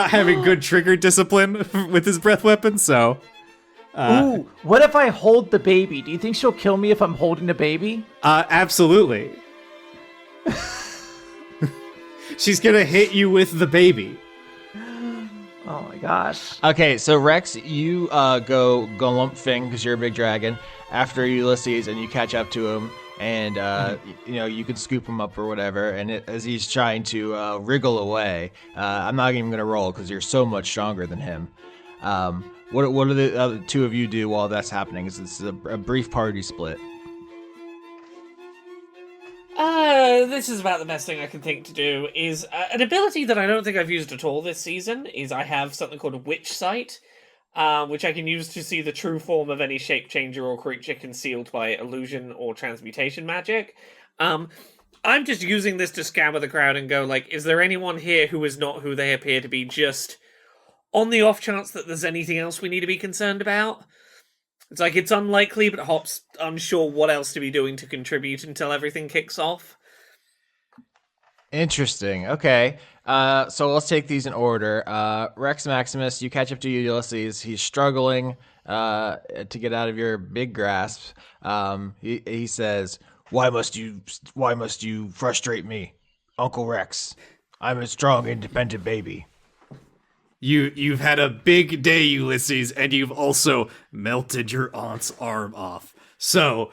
having good trigger discipline with his breath weapon. So, Ooh, what if I hold the baby? Do you think she'll kill me if I'm holding the baby? Absolutely. She's gonna hit you with the baby. Oh my gosh. Okay, so Rex, you go lump thing because you're a big dragon after Ulysses, and you catch up to him, and you can scoop him up or whatever. And as he's trying to wriggle away, I'm not even gonna roll because you're so much stronger than him. What do the other two of you do while that's happening? Is this a brief party split? This is about the best thing I can think to do. Is an ability that I don't think I've used at all this season. Is I have something called a Witch Sight, which I can use to see the true form of any shape changer or creature concealed by illusion or transmutation magic. I'm just using this to scammer the crowd and go like, is there anyone here who is not who they appear to be? Just on the off chance that there's anything else we need to be concerned about. It's like, it's unlikely, but Hop's unsure what else to be doing to contribute until everything kicks off. Interesting. Okay. So let's take these in order. Rex Maximus, you catch up to Ulysses. He's struggling to get out of your big grasp. He says, Why must you frustrate me, Uncle Rex? I'm a strong, independent baby. You've had a big day, Ulysses, and you've also melted your aunt's arm off. So,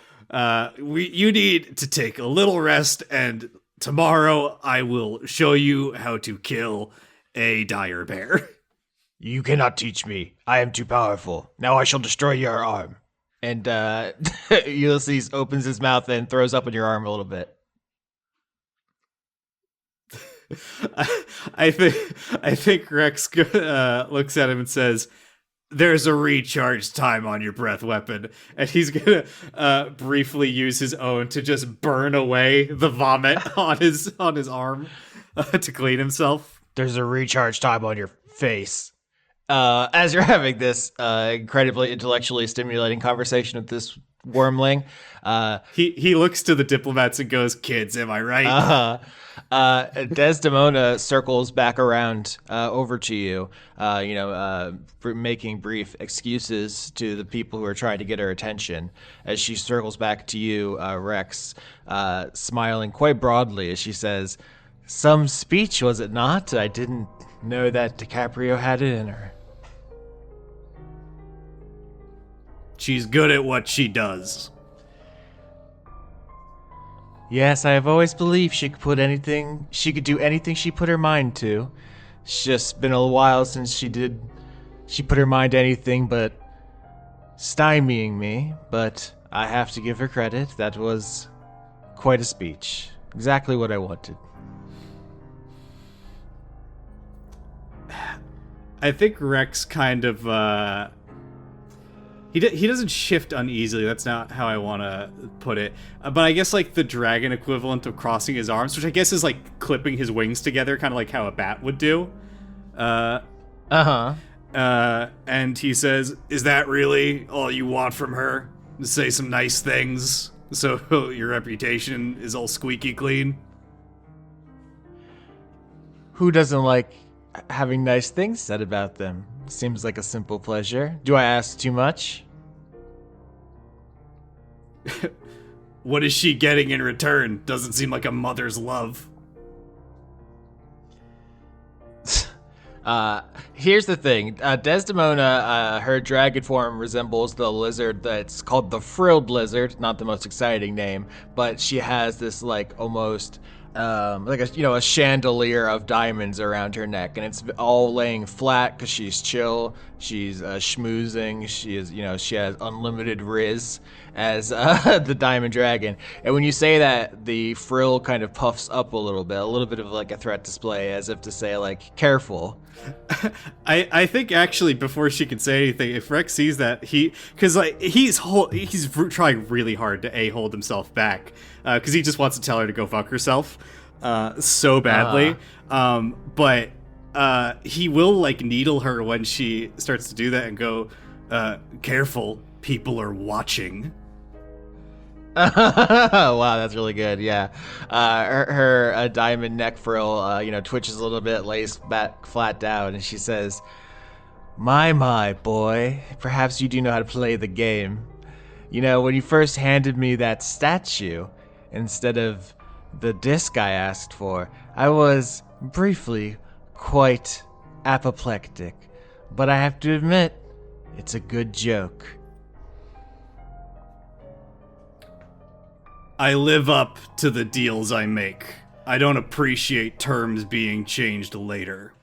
you need to take a little rest, and tomorrow I will show you how to kill a dire bear. You cannot teach me. I am too powerful. Now I shall destroy your arm. And Ulysses opens his mouth and throws up on your arm a little bit. I think Rex looks at him and says, "There's a recharge time on your breath weapon," and he's gonna briefly use his own to just burn away the vomit on his arm to clean himself. There's a recharge time on your face. As you're having this incredibly intellectually stimulating conversation with this wormling, he looks to the diplomats and goes, "Kids, am I right?" Desdemona circles back around over to you, making brief excuses to the people who are trying to get her attention. As she circles back to you, Rex, smiling quite broadly as she says, "Some speech, was it not? I didn't know that DiCaprio had it in her." She's good at what she does. Yes, I have always believed she could do anything she put her mind to. It's just been a while since she put her mind to anything but stymieing me, but I have to give her credit. That was quite a speech. Exactly what I wanted. I think Rex kind of He doesn't shift uneasily. That's not how I want to put it. But I guess like the dragon equivalent of crossing his arms, which I guess is like clipping his wings together, kind of like how a bat would do. And he says, "Is that really all you want from her? To say some nice things so your reputation is all squeaky clean?" Who doesn't like having nice things said about them? Seems like a simple pleasure. Do I ask too much? What is she getting in return? Doesn't seem like a mother's love. Here's the thing. Desdemona, her dragon form resembles the lizard that's called the frilled lizard. Not the most exciting name, but she has this like almost like a chandelier of diamonds around her neck, and it's all laying flat because she's chill. She's schmoozing. She has unlimited riz as the diamond dragon. And when you say that, the frill kind of puffs up a little bit of like a threat display, as if to say like, careful. I think actually before she can say anything, if Rex sees that, because like he's trying really hard to hold himself back, because he just wants to tell her to go fuck herself, so badly. But he will like needle her when she starts to do that and go, "Careful, people are watching." Wow, that's really good. Yeah, her diamond neck frill, twitches a little bit, lays back flat down, and she says, "My, boy, perhaps you do know how to play the game. You know, when you first handed me that statue instead of the disc I asked for, I was briefly quite apoplectic, but I have to admit, it's a good joke." I live up to the deals I make. I don't appreciate terms being changed later.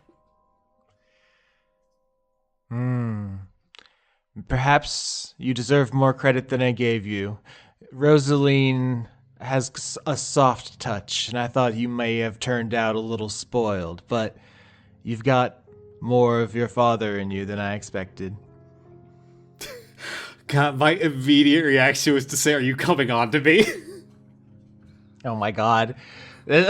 Perhaps you deserve more credit than I gave you. Rosaline has a soft touch, and I thought you may have turned out a little spoiled, but you've got more of your father in you than I expected. God, my immediate reaction was to say, "Are you coming on to me?" Oh my god. This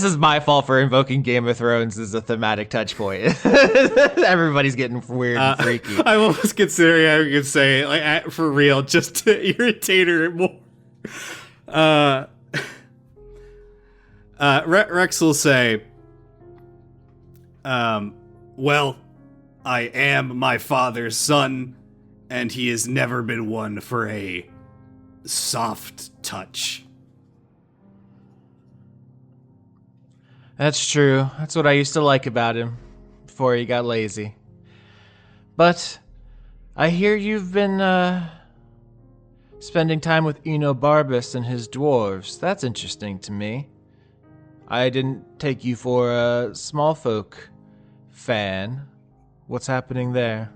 is my fault for invoking Game of Thrones as a thematic touch point. Everybody's getting weird and freaky. I'm almost considering I could say, like, for real, just to irritate her more. Rex will say, "Well, I am my father's son, and he has never been one for a soft touch." That's true. That's what I used to like about him before he got lazy. But I hear you've been spending time with Enobarbus and his dwarves. That's interesting to me. I didn't take you for a small folk fan. What's happening there?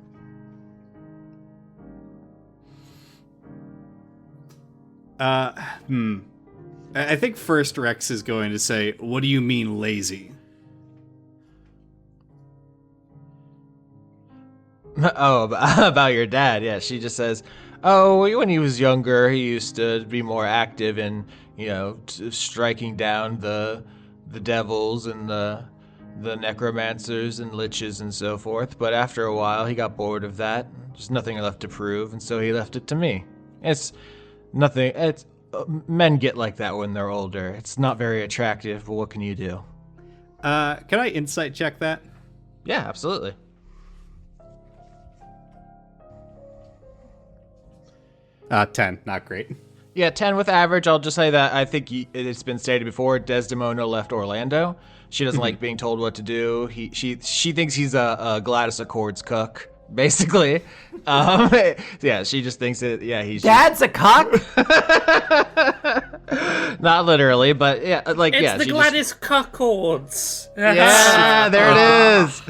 I think first Rex is going to say, "What do you mean lazy?" Oh, about your dad. Yeah, she just says, "Oh, when he was younger, he used to be more active in, striking down the devils and the necromancers and liches and so forth. But after a while, he got bored of that. There's nothing left to prove, and so he left it to me. It's nothing. It's men get like that when they're older. It's not very attractive, but what can you do?" Can I insight check that? Yeah, absolutely. Ten, not great. Yeah, 10 with average. I'll just say that I think it's been stated before, Desdemona left Orlando. She doesn't like being told what to do. She thinks he's a Gladys Accords cook, basically. Yeah, she just thinks that, yeah, he's... Dad's a cock? Not literally, but yeah, like, It's yeah. the Gladys Accords. Yeah, there it is.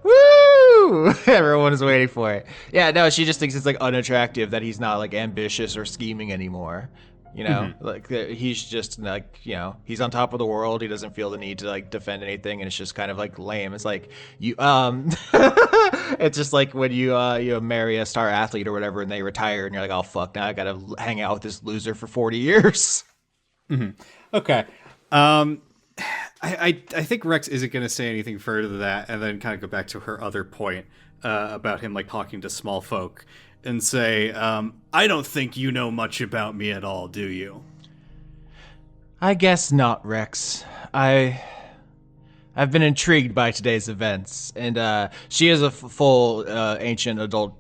Woo! Everyone is waiting for it. Yeah, no, she just thinks it's like unattractive that he's not like ambitious or scheming anymore. You know, like he's just like, you know, he's on top of the world. He doesn't feel the need to like defend anything, and it's just kind of like lame. It's like you, it's just like when you marry a star athlete or whatever, and they retire, and you're like, oh fuck, now I gotta hang out with this loser for 40 years. Okay. I think Rex isn't going to say anything further than that, and then kind of go back to her other point about him like talking to small folk, and say, I don't think you know much about me at all, do you? I guess not, Rex. I've been intrigued by today's events, and she is a full ancient adult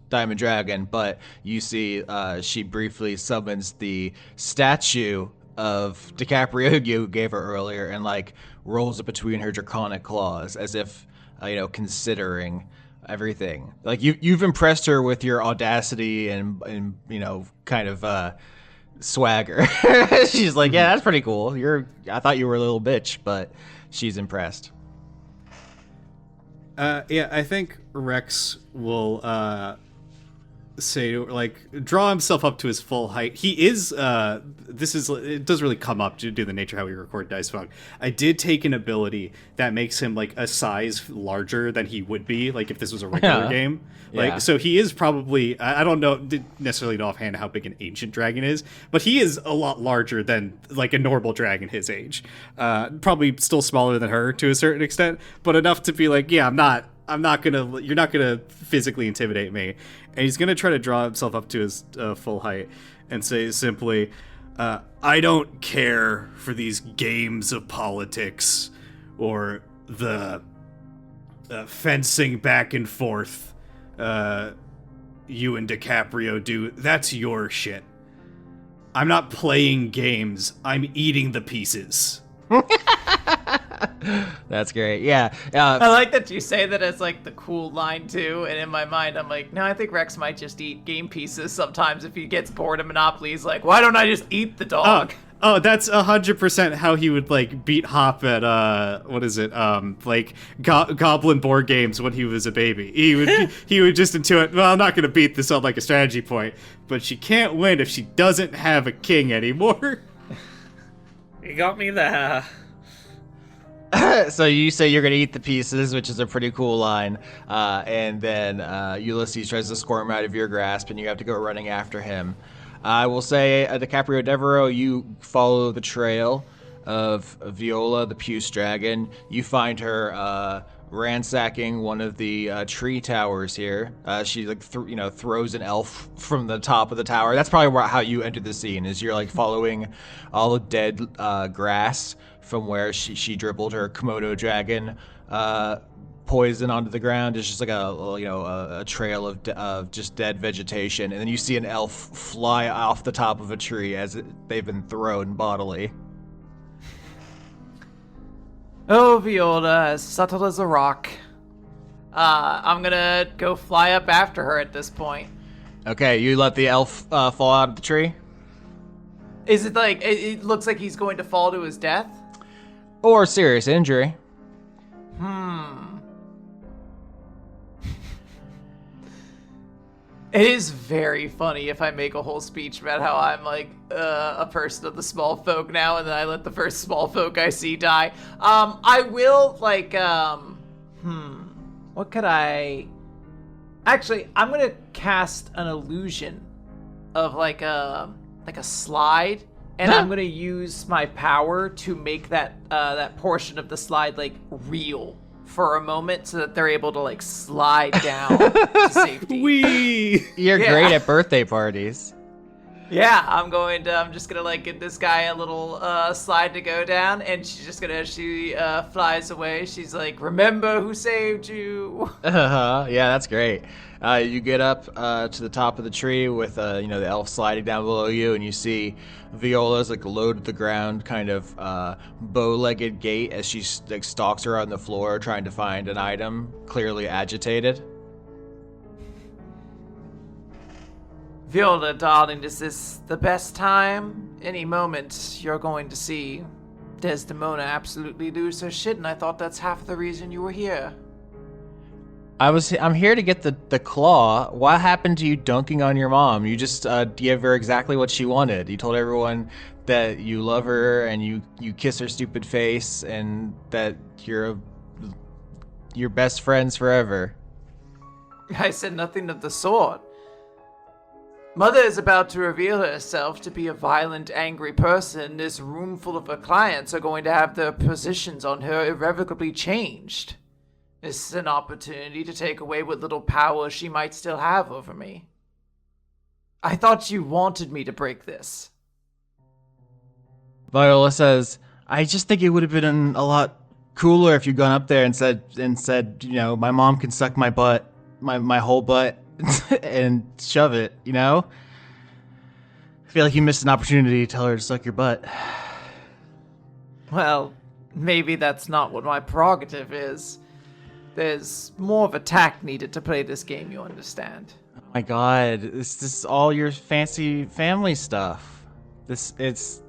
diamond dragon, but you see she briefly summons the statue of DiCaprio you gave her earlier and like rolls it between her draconic claws as if considering everything. Like you've impressed her with your audacity and kind of swagger. She's like, yeah, that's pretty cool. I thought you were a little bitch, but she's impressed. Yeah, I think Rex will say, like, draw himself up to his full height. He is it does really come up due to the nature of how we record Dice Funk. I did take an ability that makes him like a size larger than he would be like if this was a regular game. Like, so he is probably, I don't necessarily know offhand how big an ancient dragon is, but he is a lot larger than like a normal dragon his age. Probably still smaller than her to a certain extent, but enough to be like, yeah, you're not gonna physically intimidate me. And he's gonna try to draw himself up to his full height and say simply, I don't care for these games of politics or the fencing back and forth you and DiCaprio do. That's your shit. I'm not playing games. I'm eating the pieces. That's great. Yeah. I like that you say that as like the cool line too, and in my mind I'm like, no, I think Rex might just eat game pieces sometimes if he gets bored of Monopoly. He's like, why don't I just eat the dog? Oh, that's 100% how he would like beat Hop at like Goblin board games when he was a baby. He would just intuit, well, I'm not gonna beat this on like a strategy point, but she can't win if she doesn't have a king anymore. You got me there. So you say you're going to eat the pieces, which is a pretty cool line. And then Ulysses tries to squirm out of your grasp, and you have to go running after him. I will say, DiCaprio Devereaux, you follow the trail of Viola, the Puce Dragon. You find her ransacking one of the tree towers here. She like throws an elf from the top of the tower. That's probably how you entered the scene. Is you're like following all the dead grass from where she dribbled her Komodo dragon poison onto the ground. It's just like a trail of just dead vegetation, and then you see an elf fly off the top of a tree as they've been thrown bodily. Oh, Viola, as subtle as a rock. I'm gonna go fly up after her at this point. Okay, you let the elf fall out of the tree? Is it like, it looks like he's going to fall to his death? Or serious injury. It is very funny if I make a whole speech about how I'm like a person of the small folk now, and then I let the first small folk I see die. I will like, what could I? Actually, I'm gonna cast an illusion of like a slide, and I'm gonna use my power to make that portion of the slide like real for a moment, so that they're able to like slide down to safety. You're great at birthday parties. Yeah, I'm just gonna like give this guy a little slide to go down, and she flies away. She's like, remember who saved you. Yeah, that's great. You get up to the top of the tree with the elf sliding down below you, and you see Viola's like low to the ground, kind of bow-legged gait as she like stalks around the floor trying to find an item, clearly agitated. Viola, darling, is this the best time? Any moment you're going to see Desdemona absolutely lose her shit, and I thought that's half the reason you were here. I'm here to get the claw. What happened to you dunking on your mom? You just gave her exactly what she wanted. You told everyone that you love her and you kiss her stupid face and that you're best friends forever. I said nothing of the sort. Mother is about to reveal herself to be a violent, angry person. This room full of her clients are going to have their positions on her irrevocably changed. This is an opportunity to take away what little power she might still have over me. I thought you wanted me to break this. Viola says, I just think it would have been a lot cooler if you'd gone up there and said, you know, my mom can suck my butt, my whole butt, and shove it, you know? I feel like you missed an opportunity to tell her to suck your butt. Well, maybe that's not what my prerogative is. There's more of a tact needed to play this game, you understand. Oh my god, this is all your fancy family stuff. It's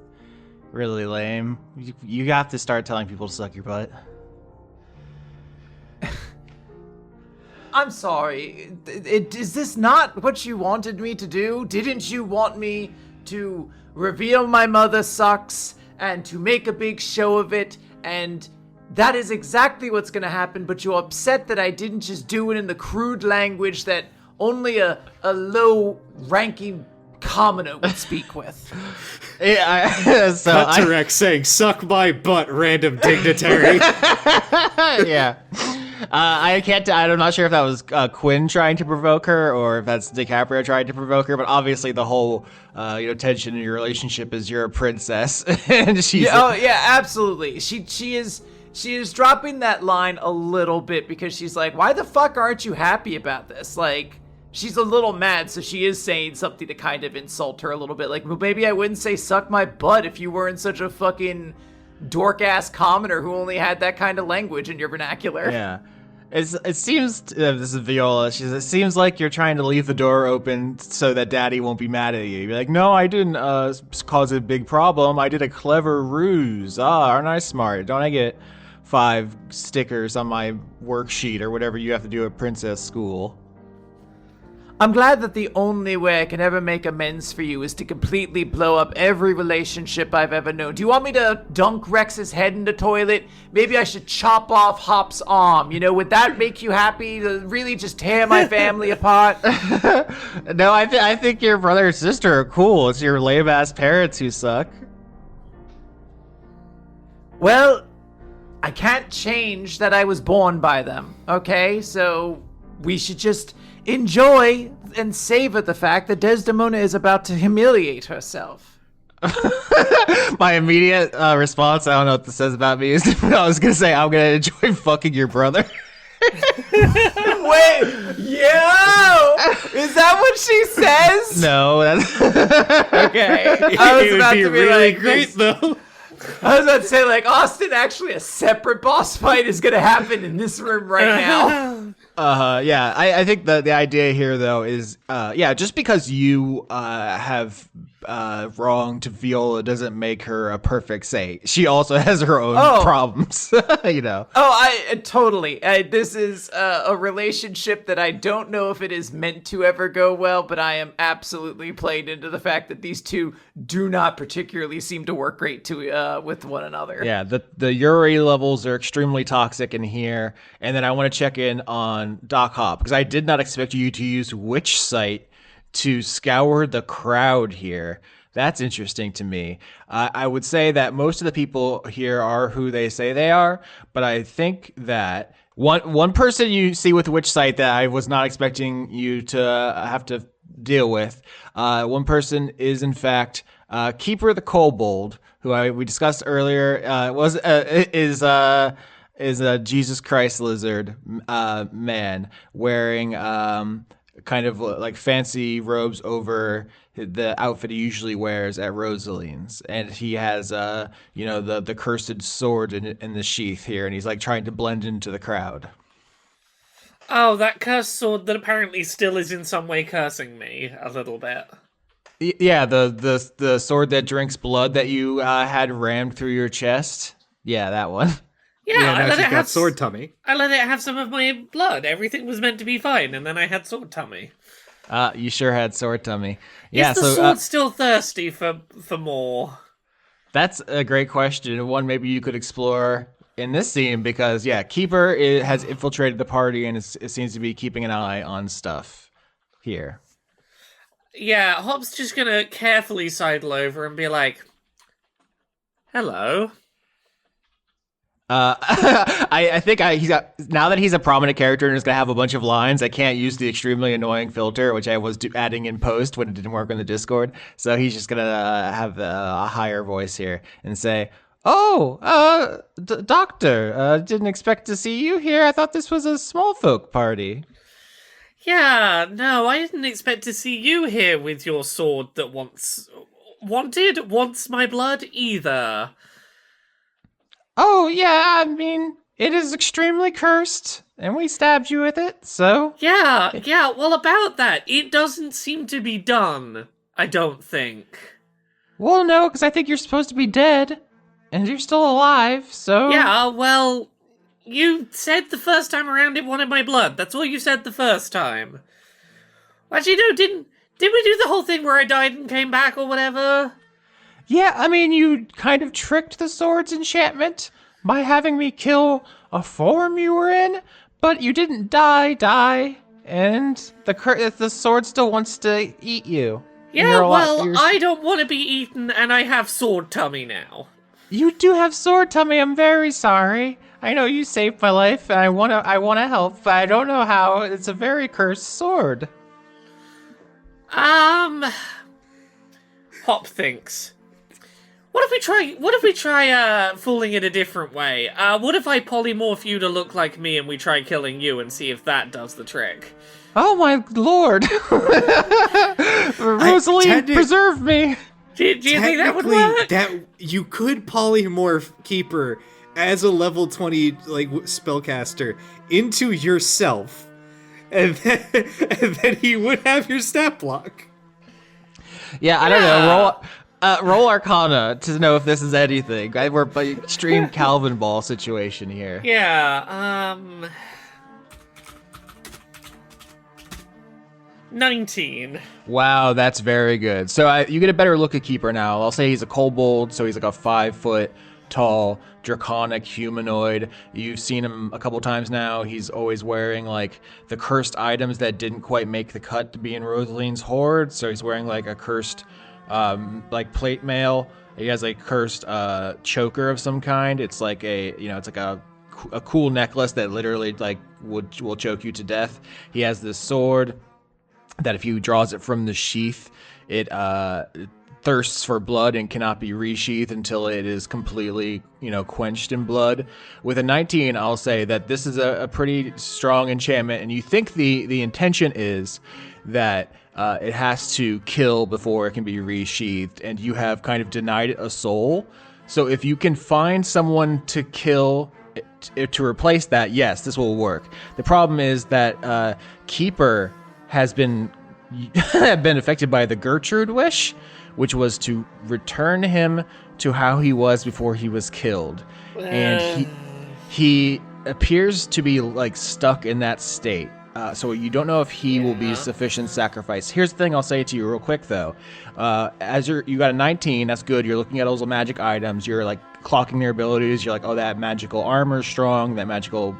really lame. You have to start telling people to suck your butt. I'm sorry. Is this not what you wanted me to do? Didn't you want me to reveal my mother sucks and to make a big show of it? And that is exactly what's going to happen, but you're upset that I didn't just do it in the crude language that only a low-ranking commoner would speak with. Yeah, Cut to Rex saying, suck my butt, random dignitary. Yeah. I'm not sure if that was Quinn trying to provoke her or if that's DiCaprio trying to provoke her, but obviously the whole, tension in your relationship is you're a princess and she's... Yeah, absolutely. She is dropping that line a little bit because she's like, why the fuck aren't you happy about this? Like, she's a little mad, so she is saying something to kind of insult her a little bit. Like, well, maybe I wouldn't say suck my butt if you weren't such a fucking dork-ass commoner who only had that kind of language in your vernacular. Yeah. It seems, this is Viola, she says, it seems like you're trying to leave the door open so that Daddy won't be mad at you. You're like, no, I didn't cause a big problem. I did a clever ruse. Aren't I smart? Don't I get 5 stickers on my worksheet or whatever you have to do at princess school? I'm glad that the only way I can ever make amends for you is to completely blow up every relationship I've ever known. Do you want me to dunk Rex's head in the toilet? Maybe I should chop off Hop's arm. You know, would that make you happy to really just tear my family apart? No, I think your brother and sister are cool. It's your lame-ass parents who suck. Well, I can't change that I was born by them, okay? So we should just enjoy and savor the fact that Desdemona is about to humiliate herself. My immediate response, I don't know what this says about me, is I was going to say, I'm going to enjoy fucking your brother. Wait, yo! Is that what she says? No, that's... Okay. I was It would about be to be really like, great, though. I was about to say, like, Austin, actually a separate boss fight is going to happen in this room right now. Yeah, I think the idea here, though, is, just because you have wronged Viola doesn't make her a perfect saint. She also has her own problems, you know. Oh, totally. This is a relationship that I don't know if it is meant to ever go well, but I am absolutely played into the fact that these two do not particularly seem to work great with one another. Yeah, the Uri levels are extremely toxic in here, and then I want to check in on Doc Hop, because I did not expect you to use Witch Sight to scour the crowd here. That's interesting to me. I would say that most of the people here are who they say they are, but I think that one person you see with Witch Sight that I was not expecting you to have to deal with, one person is in fact Keeper the Kobold, who we discussed earlier, is a Jesus Christ lizard man wearing kind of like fancy robes over the outfit he usually wears at Rosaline's, and he has the cursed sword in the sheath here, and he's like trying to blend into the crowd. Oh, that cursed sword that apparently still is in some way cursing me a little bit. Yeah, the sword that drinks blood that you had rammed through your chest. Yeah, that one. Yeah, Yeah, I now let she's it got have sword tummy. I let it have some of my blood. Everything was meant to be fine, and then I had sword tummy. You sure had sword tummy. Is Yeah, the so sword still thirsty for more? that's a great question. One maybe you could explore in this scene because, yeah, Keeper has infiltrated the party and it seems to be keeping an eye on stuff here. Yeah, Hop's just gonna carefully sidle over and be like, "Hello." I think he's got now that he's a prominent character and is gonna have a bunch of lines. I can't use the extremely annoying filter, which I was adding in post when it didn't work on the Discord. So he's just gonna have a higher voice here and say, "Oh, doctor, didn't expect to see you here. I thought this was a small folk party." Yeah, no, I didn't expect to see you here with your sword that wants my blood either. Oh yeah, I mean it is extremely cursed, and we stabbed you with it. So Yeah, well, about that, it doesn't seem to be done, I don't think. well, no, because I think you're supposed to be dead, and you're still alive. So Yeah, well, you said the first time around it wanted my blood. That's all you said the first time. Actually, no, did we do the whole thing where I died and came back or whatever? yeah, I mean, you kind of tricked the sword's enchantment by having me kill a form you were in, but you didn't die, and the sword still wants to eat you. Yeah, well, I don't want to be eaten, and I have sword tummy now. You do have sword tummy. I'm very sorry. I know you saved my life, and I wanna help, but I don't know how. It's a very cursed sword. Hop thinks. What if we try fooling it a different way? What if I polymorph you to look like me and we try killing you and see if that does the trick? Oh my lord! Rosalie, preserve me! Do you think that would work? That you could polymorph Keeper as a level 20 spellcaster into yourself, and then he would have your stat block. Yeah, I don't know. Roll Arcana to know if this is anything. We're by extreme Calvin Ball situation here. Yeah, 19. Wow, that's very good. So you get a better look at Keeper now. I'll say he's a kobold, so he's like a 5-foot tall, draconic humanoid. You've seen him a couple times now. He's always wearing like the cursed items that didn't quite make the cut to be in Rosaline's horde. So he's wearing like a cursed like plate mail. He has a cursed choker of some kind. It's like it's like a cool necklace that literally like will choke you to death. He has this sword that if he draws it from the sheath, it thirsts for blood and cannot be resheathed until it is completely, quenched in blood. With a 19, I'll say that this is a pretty strong enchantment, and you think the intention is that it has to kill before it can be resheathed, and you have kind of denied it a soul. So if you can find someone to kill to replace that, yes, this will work. The problem is that Keeper has been affected by the Gertrude wish, which was to return him to how he was before he was killed. And he appears to be like stuck in that state. So you don't know if he will be sufficient sacrifice. Here's the thing I'll say to you real quick though. As you got a 19, that's good. You're looking at all those magic items. You're like clocking their abilities. You're like, oh, that magical armor's strong. That magical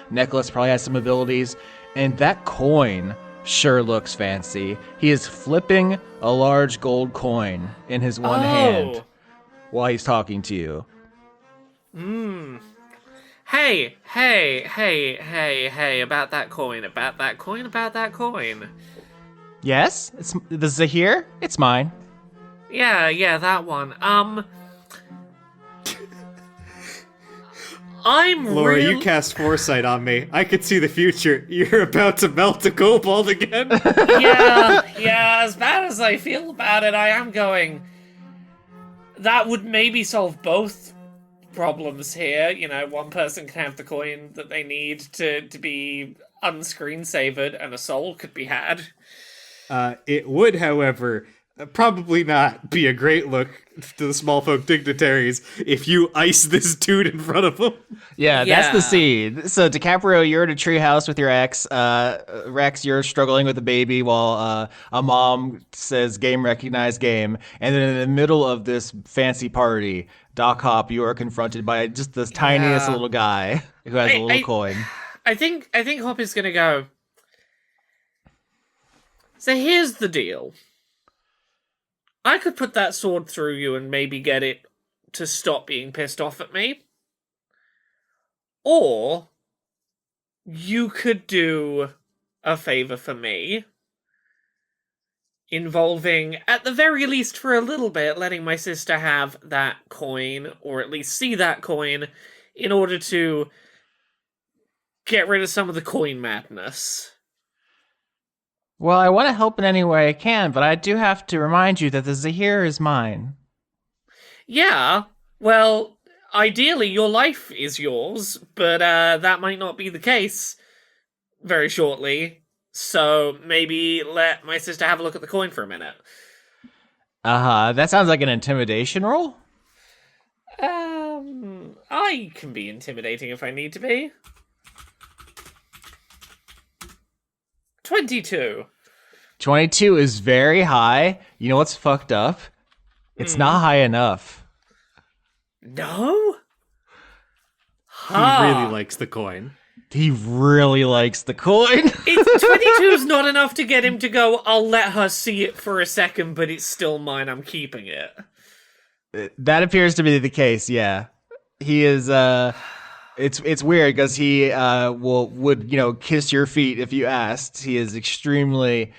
necklace probably has some abilities. And that coin sure looks fancy. He is flipping a large gold coin in his one hand while he's talking to you. Hey, about that coin. Yes? The Zahir? It's mine. Yeah, that one. I'm Laura, you cast foresight on me. I could see the future. You're about to melt a kobold again. yeah, as bad as I feel about it, I am going. That would maybe solve both problems here. One person can have the coin that they need to be unscreen-savered, and a soul could be had. It would, however, probably not be a great look to the small folk dignitaries if you ice this dude in front of them. Yeah, that's the scene. So DiCaprio, you're in a treehouse with your ex. Rex, you're struggling with a baby while a mom says game recognized game. And then in the middle of this fancy party, Doc Hop, you are confronted by just this tiniest little guy who has a little coin. I think Hop is gonna go. So here's the deal. I could put that sword through you and maybe get it to stop being pissed off at me. Or you could do a favor for me, involving, at the very least for a little bit, letting my sister have that coin, or at least see that coin, in order to get rid of some of the coin madness. Well, I want to help in any way I can, but I do have to remind you that the Zahir is mine. Yeah, well, ideally your life is yours, but that might not be the case very shortly. So maybe let my sister have a look at the coin for a minute. That sounds like an intimidation roll. I can be intimidating if I need to be. 22. 22 is very high. You know what's fucked up? It's not high enough. No? He really likes the coin. He really likes the coin. 22 is not enough to get him to go, I'll let her see it for a second, but it's still mine, I'm keeping it. That appears to be the case, yeah. He is, it's weird because he would kiss your feet if you asked. He is extremely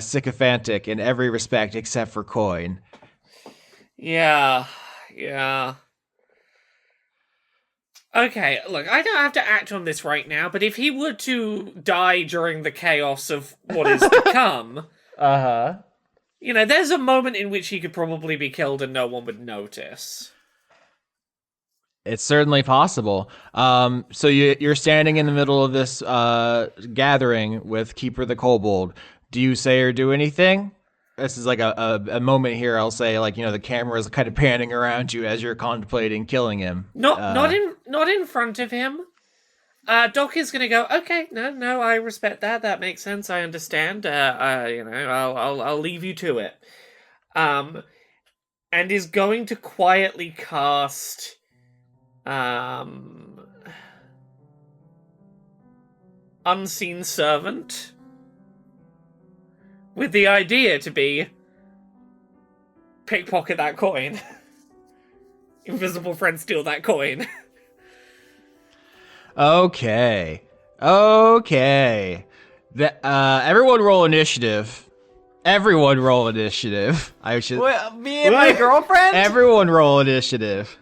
sycophantic in every respect except for coin. Yeah. Okay, look, I don't have to act on this right now, but if he were to die during the chaos of what is to come, there's a moment in which he could probably be killed and no one would notice. It's certainly possible. So you're standing in the middle of this gathering with Keeper the Kobold. Do you say or do anything? This is like a moment here. I'll say, the camera is kind of panning around you as you're contemplating killing him. Not in front of him. Doc is gonna go, okay, no, I respect that. That makes sense. I understand. I'll leave you to it. And is going to quietly cast Unseen Servant, with the idea to be pickpocket that coin. Invisible friend steal that coin. Okay. Everyone roll initiative. I should. What, me and my girlfriend? Everyone roll initiative.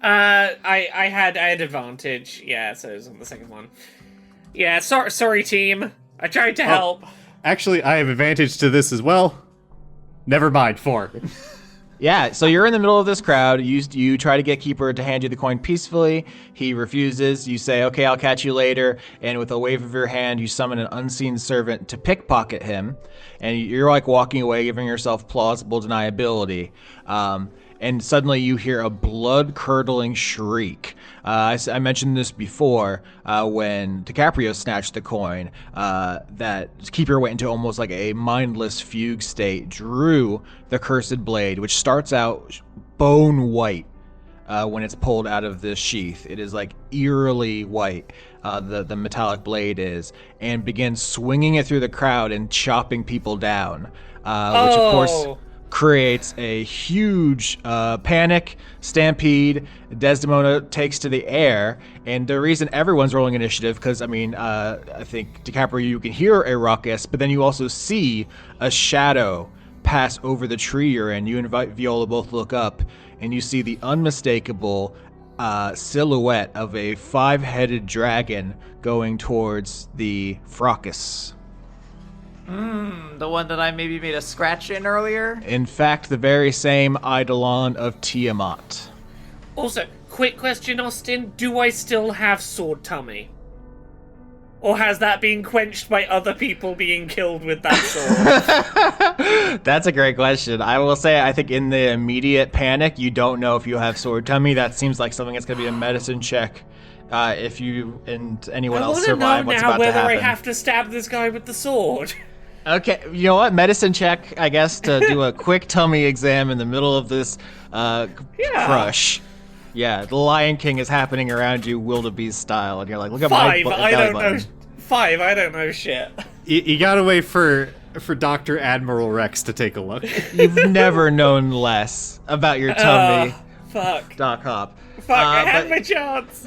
I had advantage. Yeah, so it was on the second one. Yeah, sorry team. I tried to help. Actually, I have advantage to this as well. Never mind, 4. Yeah, so you're in the middle of this crowd. You try to get Keeper to hand you the coin peacefully. He refuses. You say, okay, I'll catch you later. And with a wave of your hand, you summon an unseen servant to pickpocket him. And you're walking away, giving yourself plausible deniability. And suddenly you hear a blood-curdling shriek. I mentioned this before when DiCaprio snatched the coin, that Keeper went into almost like a mindless fugue state, drew the cursed blade, which starts out bone white when it's pulled out of this sheath. It is eerily white, the metallic blade is, and begins swinging it through the crowd and chopping people down, which of course creates a huge panic, stampede. Desdemona takes to the air, and the reason everyone's rolling initiative, because I think DiCaprio, you can hear a ruckus, but then you also see a shadow pass over the tree you're in. You and Viola both look up, and you see the unmistakable silhouette of a 5-headed dragon going towards the fracas. The one that I maybe made a scratch in earlier? In fact, the very same Eidolon of Tiamat. Also, quick question, Austin. Do I still have sword tummy? Or has that been quenched by other people being killed with that sword? That's a great question. I will say, I think in the immediate panic, you don't know if you have sword tummy. That seems like something that's going to be a medicine check. If you and anyone else survive what's about to happen. I want to know now whether I have to stab this guy with the sword. Okay, you know what? Medicine check, I guess, to do a quick tummy exam in the middle of this crush. Yeah, the Lion King is happening around you, wildebeest style, and you're like, look at my belly button. 5, I don't know shit. You gotta wait for Dr. Admiral Rex to take a look. You've never known less about your tummy. Fuck. Doc Hop. Fuck, I had my chance.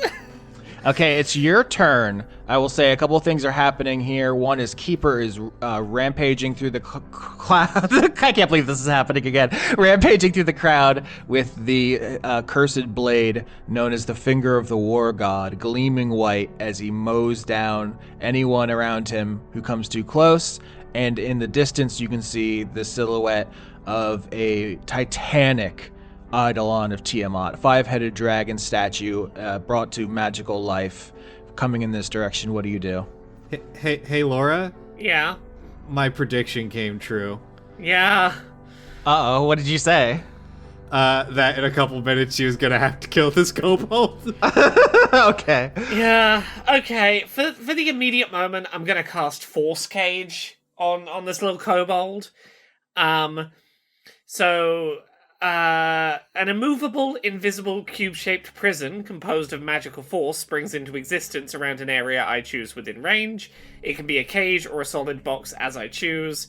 Okay, it's your turn. I will say a couple of things are happening here. One is Keeper is rampaging through the cloud. I can't believe this is happening again. Rampaging through the crowd with the cursed blade known as the Finger of the War God, gleaming white as he mows down anyone around him who comes too close. And in the distance, you can see the silhouette of a titanic Eidolon of Tiamat, 5-headed dragon statue brought to magical life, coming in this direction. What do you do? Hey, Laura? Yeah? My prediction came true. Yeah? Uh-oh, what did you say? That in a couple minutes she was gonna have to kill this kobold. Okay. Yeah, okay. For the immediate moment, I'm gonna cast Force Cage on this little kobold. An immovable, invisible, cube-shaped prison composed of magical force springs into existence around an area I choose within range. It can be a cage or a solid box as I choose.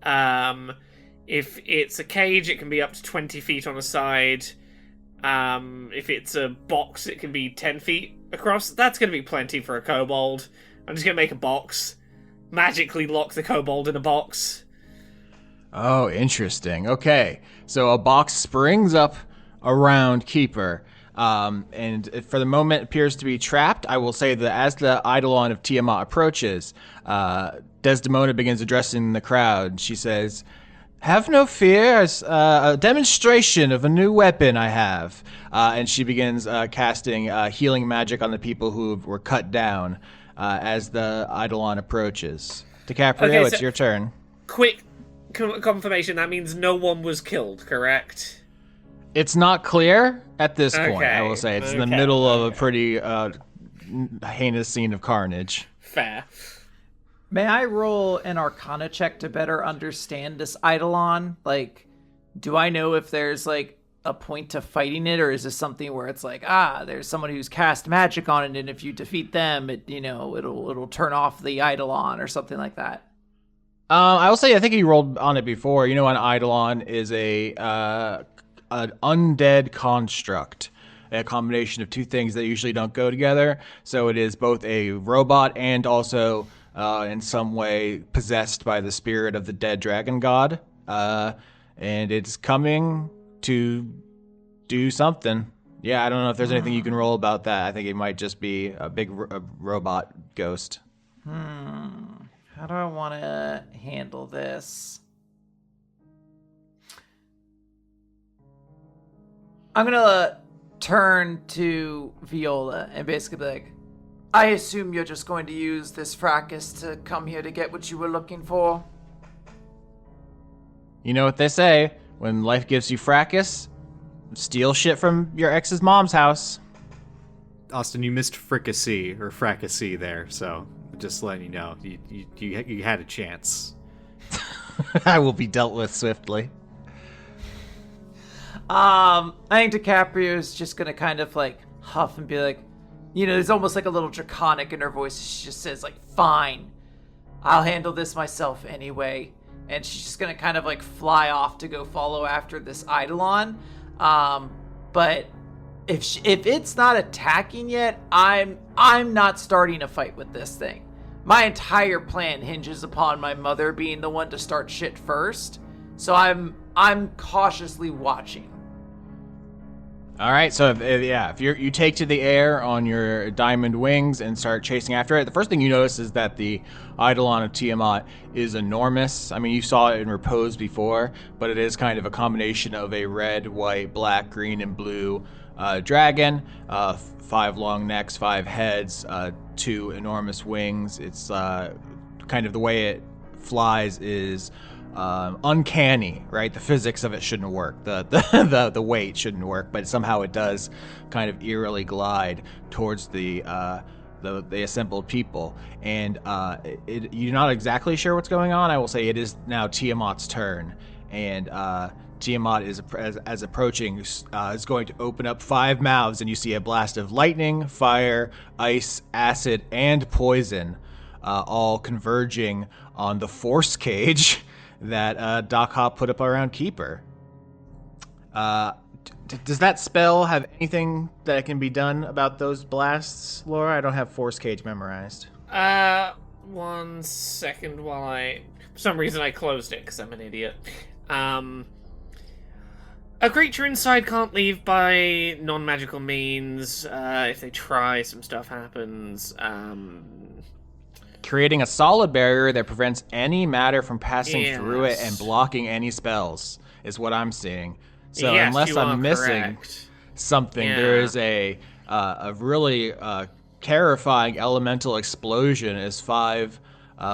If it's a cage, it can be up to 20 feet on a side. If it's a box, it can be 10 feet across. That's going to be plenty for a kobold. I'm just going to make a box. Magically lock the kobold in a box. Oh, interesting. Okay, so a box springs up around Keeper, and for the moment appears to be trapped. I will say that as the Eidolon of Tiamat approaches, Desdemona begins addressing the crowd. She says, "Have no fear, as a demonstration of a new weapon I have." And she begins casting healing magic on the people who were cut down as the Eidolon approaches. DiCaprio, Okay, it's your turn. Quick confirmation, that means no one was killed, correct? It's not clear at this point, I will say. It's in the middle of a pretty heinous scene of carnage. Fair. May I roll an Arcana check to better understand this Eidolon? Like, do I know if there's, like, a point to fighting it, or is this something where it's like, there's someone who's cast magic on it, and if you defeat them, it'll turn off the Eidolon or something like that? I will say, I think you rolled on it before. You know, an Eidolon is an undead construct, a combination of two things that usually don't go together. So it is both a robot and also, in some way, possessed by the spirit of the dead dragon god. And it's coming to do something. Yeah, I don't know if there's anything you can roll about that. I think it might just be a big robot ghost. How do I want to handle this? I'm going to turn to Viola and basically be like, I assume you're just going to use this fracas to come here to get what you were looking for? You know what they say, when life gives you fracas, steal shit from your ex's mom's house. Austin, you missed fricassee or fracassee there, so just letting you know, you had a chance. I will be dealt with swiftly. I think DiCaprio is just gonna kind of like huff and be like, there's almost like a little draconic in her voice. She just says like, "Fine, I'll handle this myself anyway." And she's just gonna kind of like fly off to go follow after this Eidolon. But if it's not attacking yet, I'm not starting a fight with this thing. My entire plan hinges upon my mother being the one to start shit first, so I'm cautiously watching. All right, so if you take to the air on your diamond wings and start chasing after it, the first thing you notice is that the Eidolon of Tiamat is enormous. I mean, you saw it in repose before, but it is kind of a combination of a red, white, black, green, and blue dragon, 5 long necks, 5 heads, two enormous wings. It's kind of the way it flies is uncanny, right? The physics of it shouldn't work. The weight shouldn't work, but somehow it does kind of eerily glide towards the assembled people. And you're not exactly sure what's going on. I will say it is now Tiamat's turn, and Tiamat is as approaching is going to open up 5 mouths, and you see a blast of lightning, fire, ice, acid, and poison, all converging on the force cage that Doc Hop put up around Keeper. Does that spell have anything that can be done about those blasts, Laura? I don't have force cage memorized. 1 second while for some reason I closed it because I'm an idiot. A creature inside can't leave by non-magical means. If they try, some stuff happens. Creating a solid barrier that prevents any matter from passing through it and Yes. blocking any spells is what I'm seeing. So Yes, unless you are I'm missing correct. something, Yeah. there is a really terrifying elemental explosion as 5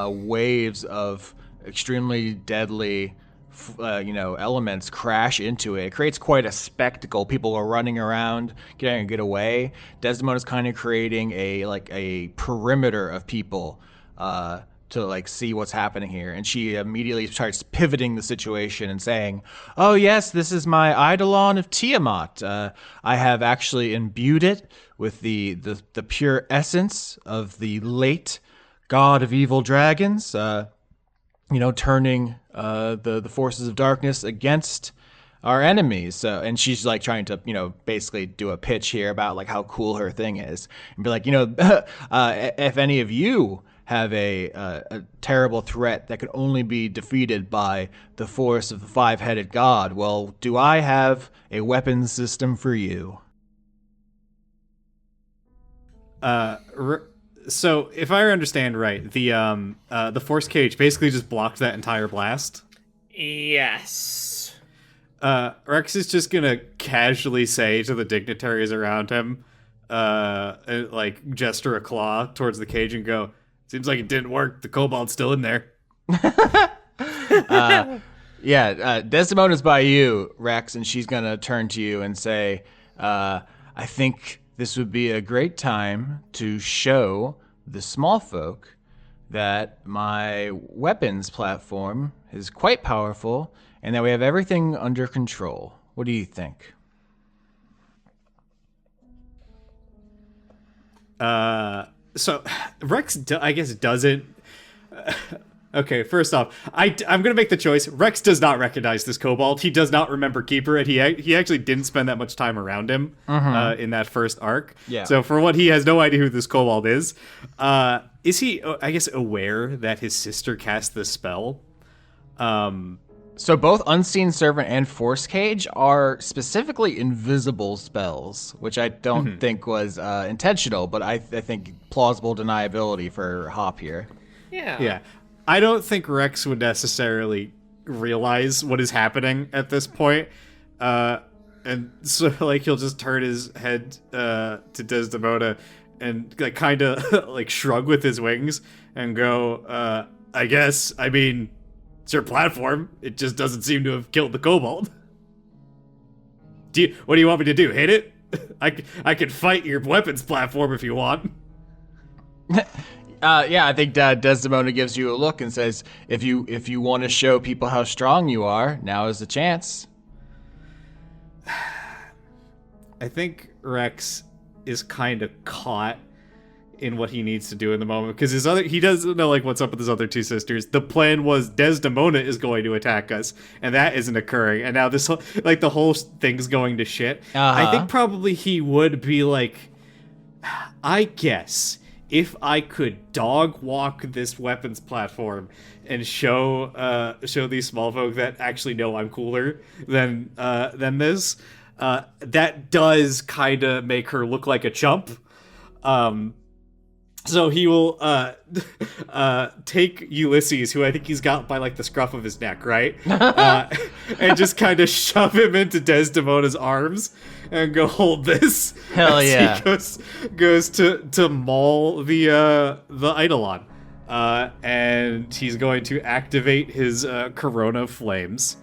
waves of extremely deadly elements crash into it. It creates quite a spectacle. People are running around, getting to get away. Desdemona's kind of creating a perimeter of people to see what's happening here, and she immediately starts pivoting the situation and saying, "Oh yes, this is my eidolon of Tiamat. I have actually imbued it with the pure essence of the late god of evil dragons. Turning the forces of darkness against our enemies." And she's trying to, basically do a pitch here about how cool her thing is, and be like, if any of you have a terrible threat that could only be defeated by the force of the 5-headed god, well, do I have a weapons system for you? So if I understand right, the force cage basically just blocked that entire blast. Yes. Rex is just gonna casually say to the dignitaries around him, and, gesture a claw towards the cage and go, "Seems like it didn't work. The kobold's still in there." Desdemona's by you, Rex, and she's gonna turn to you and say, "I think this would be a great time to show the small folk that my weapons platform is quite powerful and that we have everything under control. What do you think?" So Rex, I guess, doesn't. Okay, first off, I'm gonna make the choice. Rex does not recognize this kobold. He does not remember Keeper, and he actually didn't spend that much time around him in that first arc. Yeah. So for what, he has no idea who this kobold is. Is he, I guess, aware that his sister cast this spell? So both Unseen Servant and Force Cage are specifically invisible spells, which I don't think was intentional, but I think plausible deniability for Hop here. Yeah. Yeah. I don't think Rex would necessarily realize what is happening at this point. And so, he'll just turn his head to Desdemona and, kind of, shrug with his wings and go, I guess, I mean, it's your platform. It just doesn't seem to have killed the kobold. What do you want me to do? Hit it? I can fight your weapons platform if you want. I think Desdemona gives you a look and says, if you want to show people how strong you are, now is the chance. I think Rex is kind of caught in what he needs to do in the moment, because he doesn't know what's up with his other 2 sisters. The plan was Desdemona is going to attack us, and that isn't occurring. And now this the whole thing's going to shit. I think probably he would be I guess if I could dog walk this weapons platform and show these small folk that actually know I'm cooler than this, that does kind of make her look like a chump. So he will take Ulysses, who I think he's got by like the scruff of his neck, right? And just kind of shove him into Desdemona's arms and go hold this. Hell as yeah. He goes to maul the Eidolon. And he's going to activate his Corona Flames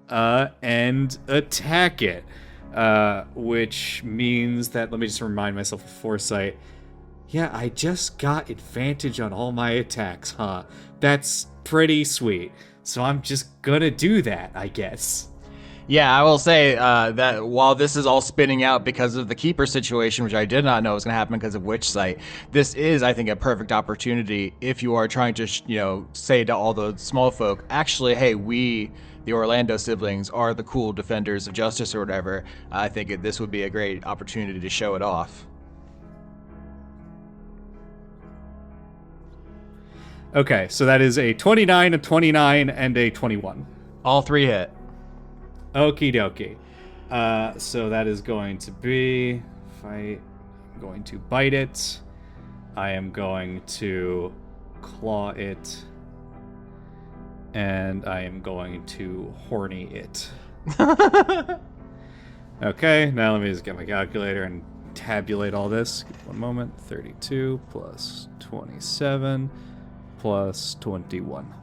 and attack it. Which means that, let me just remind myself of foresight. Yeah, I just got advantage on all my attacks, huh? That's pretty sweet. So I'm just gonna do that, I guess. Yeah, I will say that while this is all spinning out because of the Keeper situation, which I did not know was going to happen because of Witch Sight, this is, I think, a perfect opportunity if you are trying to, say to all the small folk, actually, hey, we, the Orlando siblings, are the cool defenders of justice or whatever. I think this would be a great opportunity to show it off. Okay, so that is a 29, a 29, and a 21. All three hit. Okie dokie. So that is going to be... I'm going to bite it. I am going to claw it. And I am going to horny it. Okay, now let me just get my calculator and tabulate all this. One moment. 32 plus 27 plus 21.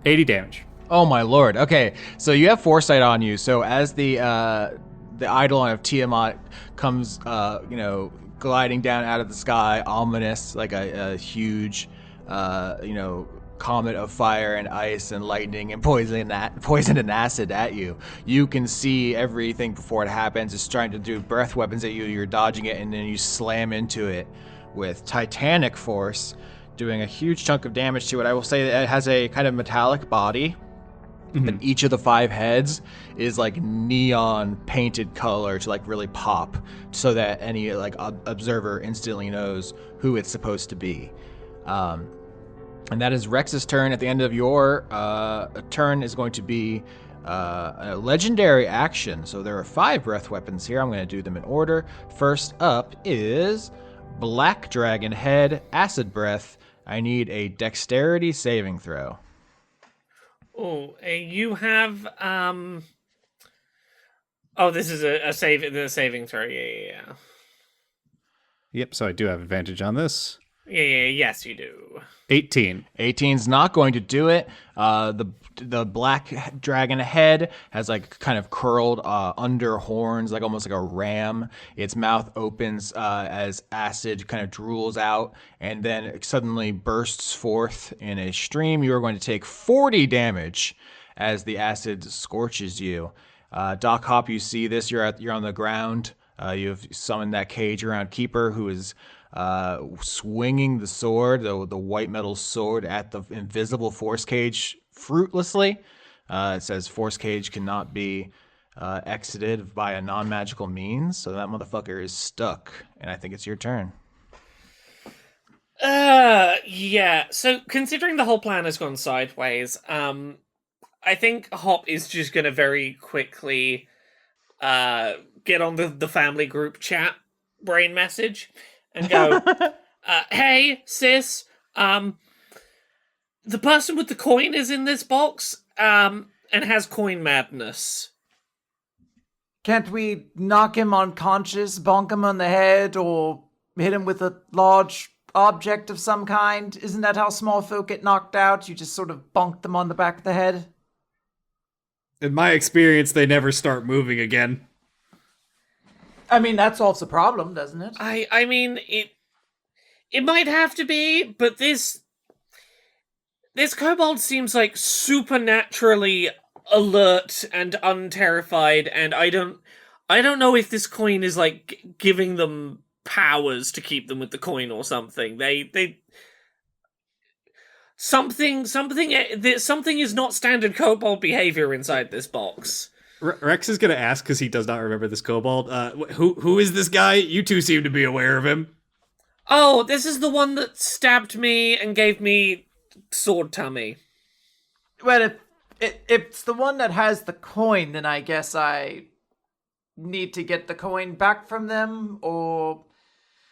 80 damage. Oh my lord. Okay, so you have foresight on you. So as the Eidolon of Tiamat comes, gliding down out of the sky, ominous, like a huge, comet of fire and ice and lightning and poison and acid at you. You can see everything before it happens. It's trying to do breath weapons at you. You're dodging it, and then you slam into it with titanic force, doing a huge chunk of damage to it. I will say that it has a kind of metallic body. Mm-hmm. And each of the 5 heads is like neon painted color to like really pop, so that any like observer instantly knows who it's supposed to be. And that is Rex's turn. At the end of your turn is going to be a legendary action. So there are 5 breath weapons here. I'm going to do them in order. First up is Black Dragon Head, Acid Breath. I need a dexterity saving throw. Oh, you have this is a saving throw. Yeah. Yep, so I do have advantage on this. Yeah, yes, you do. 18. 18's not going to do it. The black dragon head has like kind of curled under horns, like almost like a ram. Its mouth opens as acid kind of drools out, and then suddenly bursts forth in a stream. You are going to take 40 damage as the acid scorches you. Doc Hop, you see this. You're on the ground. You've summoned that cage around Keeper, who is swinging the sword, the white metal sword, at the invisible force cage fruitlessly. It says force cage cannot be exited by a non-magical means, so that motherfucker is stuck, and I think it's your turn. Yeah. So considering the whole plan has gone sideways, I think Hop is just gonna very quickly get on the family group chat brain message and go, hey, sis, the person with the coin is in this box, and has coin madness. Can't we knock him unconscious, bonk him on the head, or hit him with a large object of some kind? Isn't that how small folk get knocked out? You just sort of bonk them on the back of the head? In my experience, they never start moving again. I mean, that solves the problem, doesn't it? I mean, it might have to be, but this kobold seems like supernaturally alert and unterrified, and I don't know if this coin is like giving them powers to keep them with the coin or something. Something is not standard kobold behavior inside this box. Rex is going to ask, because he does not remember this kobold, who is this guy? You two seem to be aware of him. Oh, this is the one that stabbed me and gave me sword tummy. Well, if it's the one that has the coin, then I guess I need to get the coin back from them, or...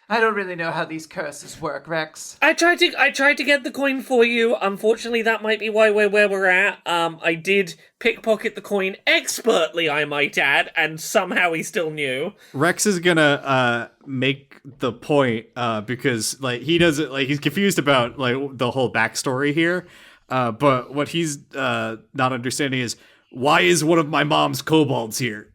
I don't really know how these curses work, Rex. I tried to get the coin for you. Unfortunately, that might be why we're where we're at. I did pickpocket the coin expertly, I might add, and somehow he still knew. Rex is gonna make the point because like he doesn't like he's confused about like the whole backstory here. But what he's not understanding is why is one of my mom's kobolds here?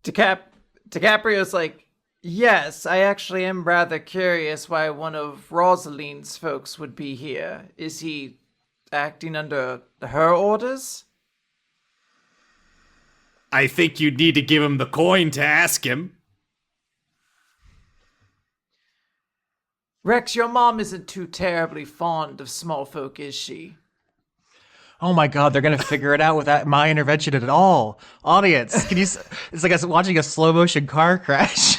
DiCaprio's like, yes, I actually am rather curious why one of Rosaline's folks would be here. Is he acting under her orders? I think you'd need to give him the coin to ask him. Rex, your mom isn't too terribly fond of small folk, is she? Oh my god, they're gonna figure it out without my intervention at all. Audience, can you? It's like us watching a slow motion car crash.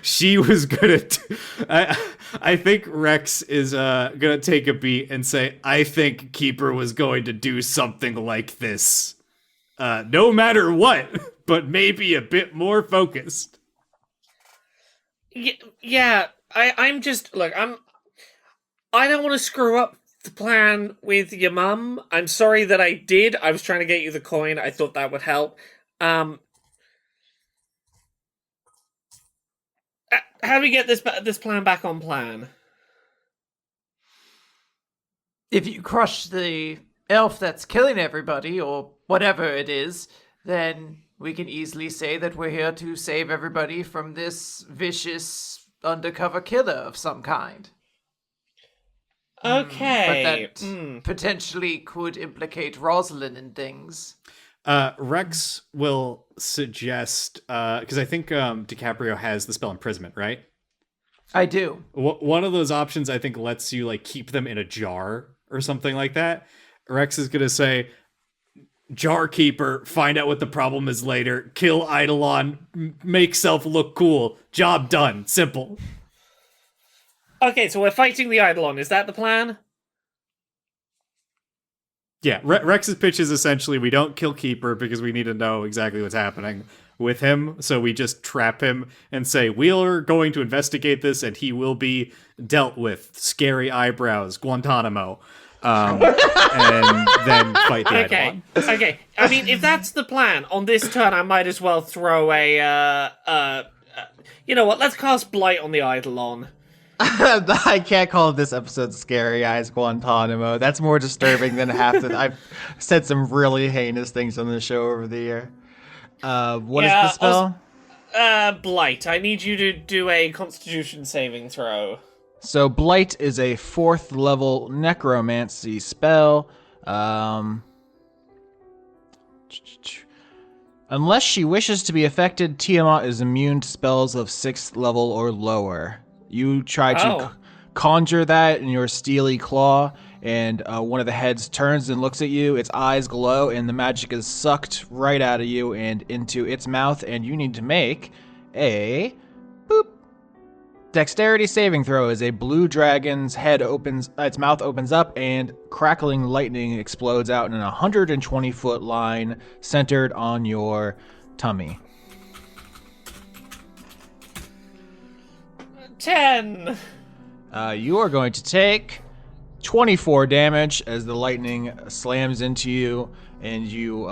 She was gonna. I think Rex is gonna take a beat and say, "I think Keeper was going to do something like this, no matter what, but maybe a bit more focused." Yeah. I'm just look. I don't want to screw up the plan with your mum. I'm sorry that I did. I was trying to get you the coin. I thought that would help. How do we get this plan back on plan? If you crush the elf that's killing everybody, or whatever it is, then we can easily say that we're here to save everybody from this vicious undercover killer of some kind. Okay. But that potentially could implicate Rosalind and things. Rex will suggest, because I think DiCaprio has the spell imprisonment, right? I do. One of those options I think lets you like keep them in a jar or something like that. Rex is gonna say, "Jar keeper, find out what the problem is later. Kill Eidolon, make self look cool. Job done. Simple." Okay, so we're fighting the Eidolon. Is that the plan? Yeah, Rex's pitch is essentially we don't kill Keeper because we need to know exactly what's happening with him. So we just trap him and say, we're going to investigate this and he will be dealt with. Scary eyebrows, Guantanamo. And then fight the Eidolon. Okay. I mean, if that's the plan, on this turn I might as well throw a, you know what, let's cast Blight on the Eidolon. I can't call this episode Scary Eyes Guantanamo. That's more disturbing than half the... I've said some really heinous things on the show over the year. What is the spell? Blight. I need you to do a Constitution saving throw. So Blight is a 4th level necromancy spell. Unless she wishes to be affected, Tiamat is immune to spells of 6th level or lower. You try to conjure that in your steely claw, and one of the heads turns and looks at you. Its eyes glow, and the magic is sucked right out of you and into its mouth, and you need to make a dexterity saving throw. As a blue dragon's head opens, its mouth opens up, and crackling lightning explodes out in a 120-foot line centered on your tummy. 10. You are going to take 24 damage as the lightning slams into you, and you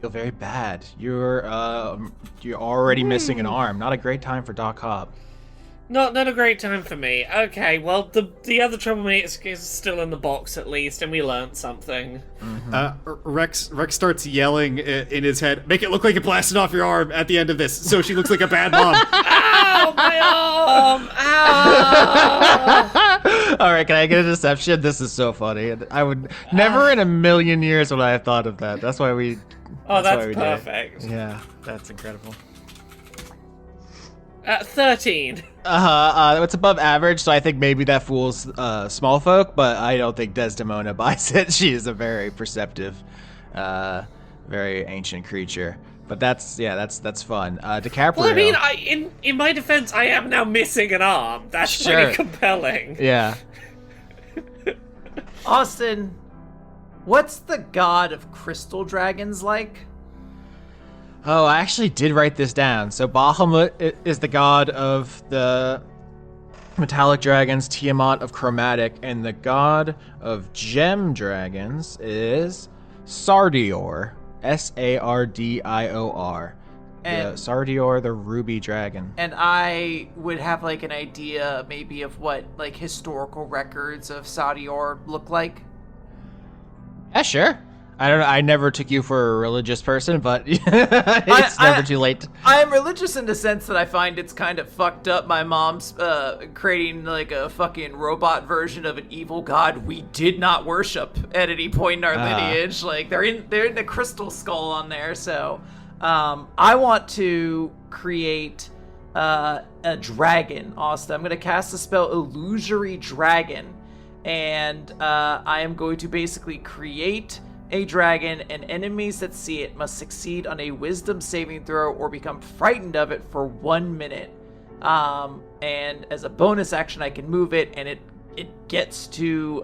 feel very bad. You're already missing an arm. Not a great time for Doc Hop. Not a great time for me. Okay, well, the other troublemaker is still in the box at least, and we learned something. Rex starts yelling in his head, "Make it look like it blasted off your arm at the end of this, so she looks like a bad mom." Ow, my arm! Ow! All right, can I get a deception? This is so funny. I would never in a million years would I have thought of that. That's why we. That's why we perfect. did it. Yeah, that's incredible. 13. It's above average, so I think maybe that fools small folk, but I don't think Desdemona buys it. She is a very perceptive, very ancient creature. But that's fun. DiCaprio. Well, I mean, in my defense, I am now missing an arm. That's pretty compelling. Yeah. Austin, What's the god of crystal dragons like? Oh, I actually did write this down. So Bahamut is the god of the metallic dragons, Tiamat of chromatic, and the god of gem dragons is Sardior. Sardior. And Sardior, the ruby dragon. And I would have like an idea maybe of what like historical records of Sardior look like. Yeah, sure. I don't know. I never took you for a religious person, but it's never too late. I am religious in the sense that I find it's kind of fucked up. My mom's creating like a fucking robot version of an evil god we did not worship at any point in our lineage. Like they're in the crystal skull on there. So I want to create a dragon, Austin. I'm going to cast the spell Illusory Dragon, and I am going to basically create a dragon, and enemies that see it must succeed on a wisdom saving throw or become frightened of it for 1 minute. And as a bonus action, I can move it, and it gets to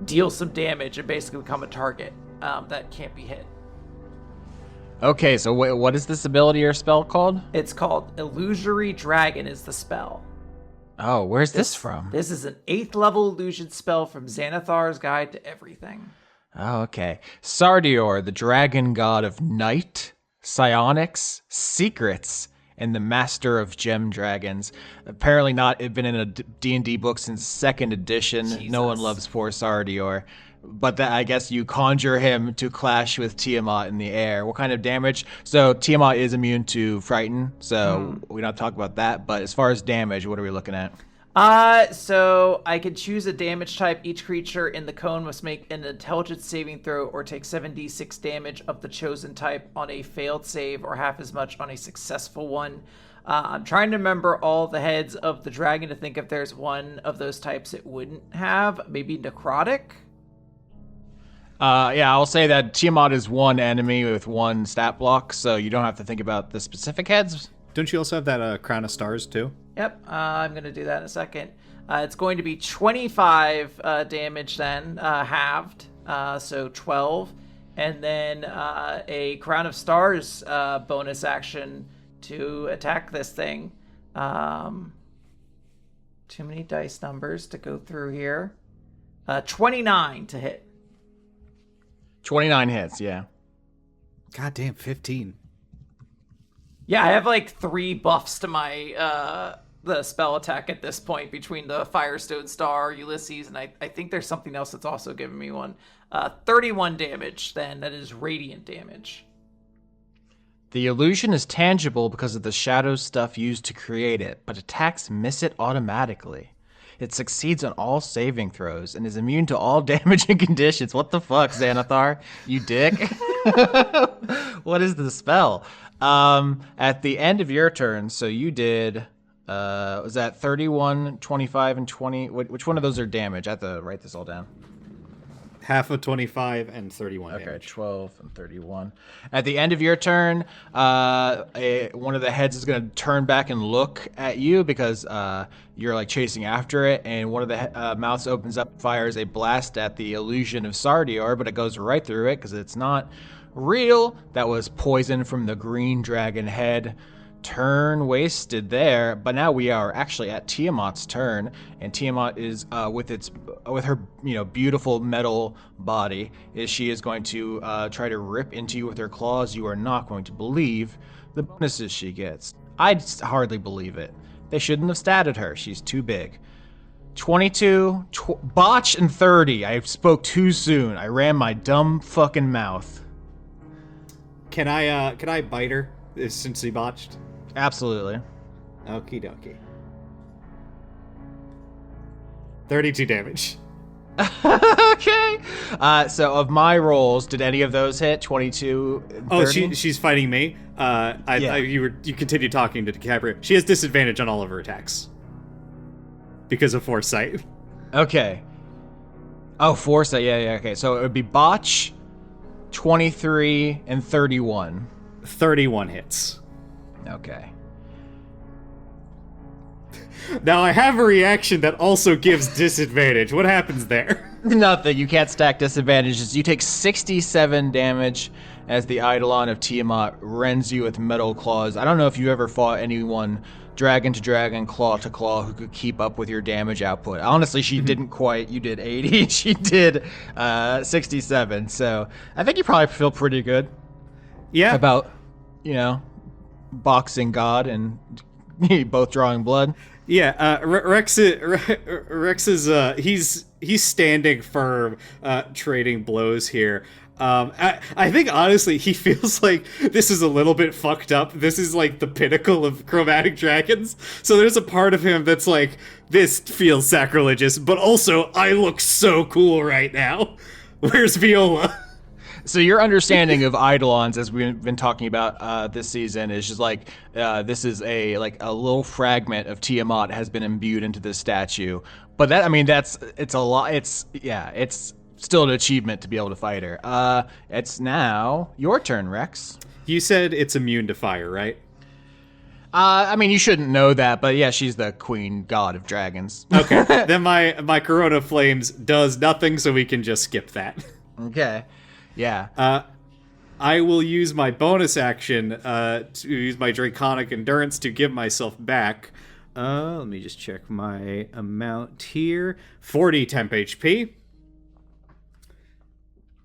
deal some damage and basically become a target that can't be hit. Okay, so what is this ability or spell called? It's called Illusory Dragon is the spell. Oh, where's this from? This is an 8th level illusion spell from Xanathar's Guide to Everything. Oh, okay. Sardior, the dragon god of night, psionics, secrets, and the master of gem dragons. Apparently not been in a D&D book since 2nd edition. Jesus. No one loves poor Sardior. But I guess you conjure him to clash with Tiamat in the air. What kind of damage? So Tiamat is immune to frighten, so we don't talk about that. But as far as damage, what are we looking at? So I could choose a damage type. Each creature in the cone must make an intelligence saving throw or take 7d6 damage of the chosen type on a failed save or half as much on a successful one. I'm trying to remember all the heads of the dragon to think if there's one of those types it wouldn't have. Maybe necrotic? Yeah, I'll say that Tiamat is one enemy with one stat block, so you don't have to think about the specific heads. Don't you also have that Crown of Stars, too? Yep, I'm going to do that in a second. It's going to be 25 damage then, halved, so 12. And then a Crown of Stars bonus action to attack this thing. Too many dice numbers to go through here. 29 to hit. 29 hits, yeah. Goddamn, 15. Yeah, I have like 3 buffs to my the spell attack at this point between the Firestone Star, Ulysses, and I think there's something else that's also giving me one. 31 damage, then. That is radiant damage. The illusion is tangible because of the shadow stuff used to create it, but attacks miss it automatically. It succeeds on all saving throws and is immune to all damaging conditions. What the fuck, Xanathar? You dick? What is the spell? At the end of your turn, so you did, was that 31, 25, and 20? Which one of those are damage? I have to write this all down. Half of 25 and 31 Okay, damage. 12 and 31. At the end of your turn, one of the heads is going to turn back and look at you because you're like chasing after it, and one of the mouths opens up, fires a blast at the illusion of Sardior, but it goes right through it because it's not real. That was poison from the green dragon head. Turn wasted there, but now we are actually at Tiamat's turn, and Tiamat is with her beautiful metal body, she is going to try to rip into you with her claws. You are not going to believe the bonuses she gets. I'd hardly believe it. They shouldn't have statted her. She's too big. 22, botch, and 30. I spoke too soon. I ran my dumb fucking mouth. Can I bite her since he botched? Absolutely. Okie dokie. 32 damage. Okay. So of my rolls, did any of those hit? 22 and 30? Oh, she's fighting me. Yeah. You continue talking to DiCaprio. She has disadvantage on all of her attacks because of foresight. Okay. Oh, foresight. Yeah. Okay. So it would be botch, 23, and 31. 31 hits. Okay. Now I have a reaction that also gives disadvantage. What happens there? Nothing. You can't stack disadvantages. You take 67 damage as the Eidolon of Tiamat rends you with metal claws. I don't know if you ever fought anyone dragon to dragon, claw to claw who could keep up with your damage output. Honestly, she didn't quite. You did 80. She did 67. So I think you probably feel pretty good. Yeah. About, boxing God and both drawing blood. Yeah, Rex is he's standing firm, trading blows here. I think honestly he feels like this is a little bit fucked up. This is like the pinnacle of chromatic dragons. So there's a part of him that's like, this feels sacrilegious, but also I look so cool right now. Where's Viola? So your understanding of Eidolons, as we've been talking about this season, is just like this is a little fragment of Tiamat has been imbued into this statue. But it's a lot. It's still an achievement to be able to fight her. It's now your turn, Rex. You said it's immune to fire, right? You shouldn't know that, but yeah, she's the queen god of dragons. Okay, then my Corona Flames does nothing, so we can just skip that. Okay. Yeah. I will use my bonus action to use my Draconic Endurance to give myself back. Let me just check my amount here. 40 temp HP.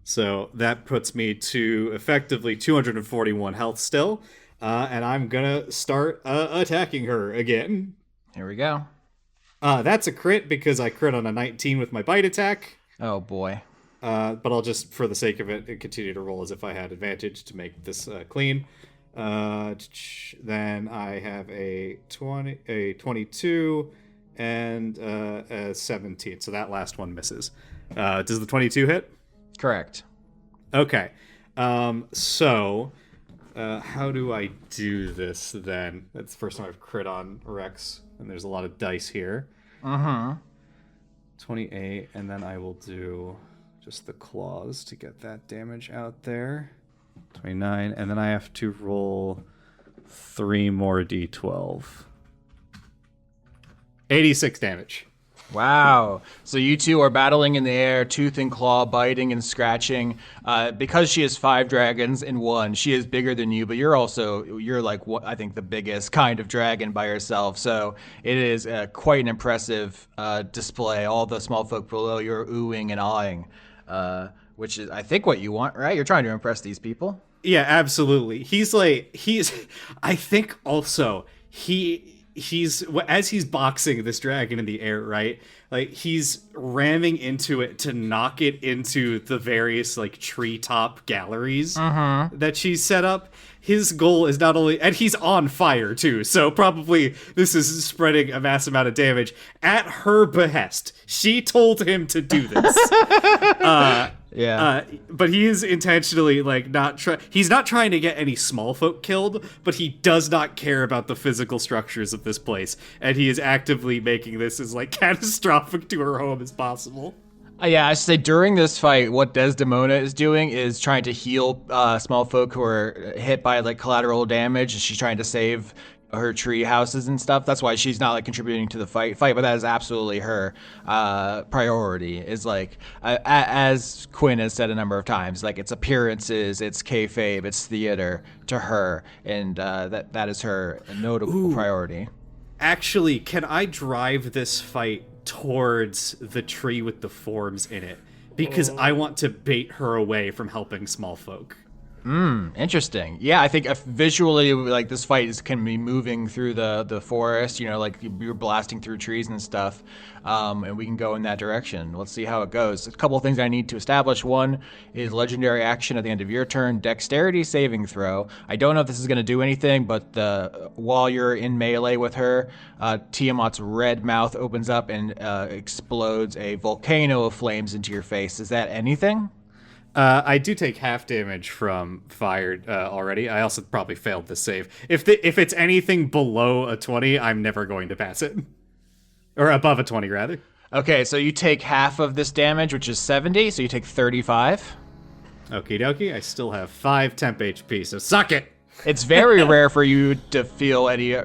So that puts me to effectively 241 health still. And I'm going to start attacking her again. Here we go. That's a crit because I crit on a 19 with my bite attack. Oh, boy. But I'll just, for the sake of it, continue to roll as if I had advantage to make this clean. Then I have a 22, and a 17. So that last one misses. Does the 22 hit? Correct. Okay. So how do I do this then? That's the first time I've crit on Rex, and there's a lot of dice here. 28, and then I will do just the claws to get that damage out there. 29, and then I have to roll 3 more d12. 86 damage. Wow. So you two are battling in the air, tooth and claw, biting and scratching. Because she has 5 dragons in one, she is bigger than you, but you're like, I think, the biggest kind of dragon by yourself. So it is quite an impressive display. All the small folk below you're oohing and awing, which is, I think, what you want, right? You're trying to impress these people. Yeah, absolutely. I think also he's as he's boxing this dragon in the air, right? Like, he's ramming into it to knock it into the various treetop galleries that she's set up. His goal is not only, and he's on fire too, so probably this is spreading a mass amount of damage at her behest. She told him to do this. But he is intentionally he's not trying to get any small folk killed, but he does not care about the physical structures of this place, and he is actively making this as catastrophic to her home as possible. Yeah, I should say during this fight, what Desdemona is doing is trying to heal small folk who are hit by collateral damage. She's trying to save her tree houses and stuff. That's why she's not contributing to the fight, but that is absolutely her priority. Is as Quinn has said a number of times, it's appearances, it's kayfabe, it's theater to her, and that is her notable priority. Actually, can I drive this fight towards the tree with the forms in it? Because I want to bait her away from helping small folk. Interesting. Yeah, I think visually, this fight can be moving through the forest, you're blasting through trees and stuff, and we can go in that direction. Let's see how it goes. A couple of things I need to establish. One is legendary action at the end of your turn, dexterity saving throw. I don't know if this is going to do anything, but while you're in melee with her, Tiamat's red mouth opens up and explodes a volcano of flames into your face. Is that anything? I do take half damage from fire already. I also probably failed this save. If it's anything below a 20, I'm never going to pass it. Or above a 20, rather. Okay, so you take half of this damage, which is 70, so you take 35. Okie dokie. I still have 5 temp HP, so suck it! It's very rare for you to feel any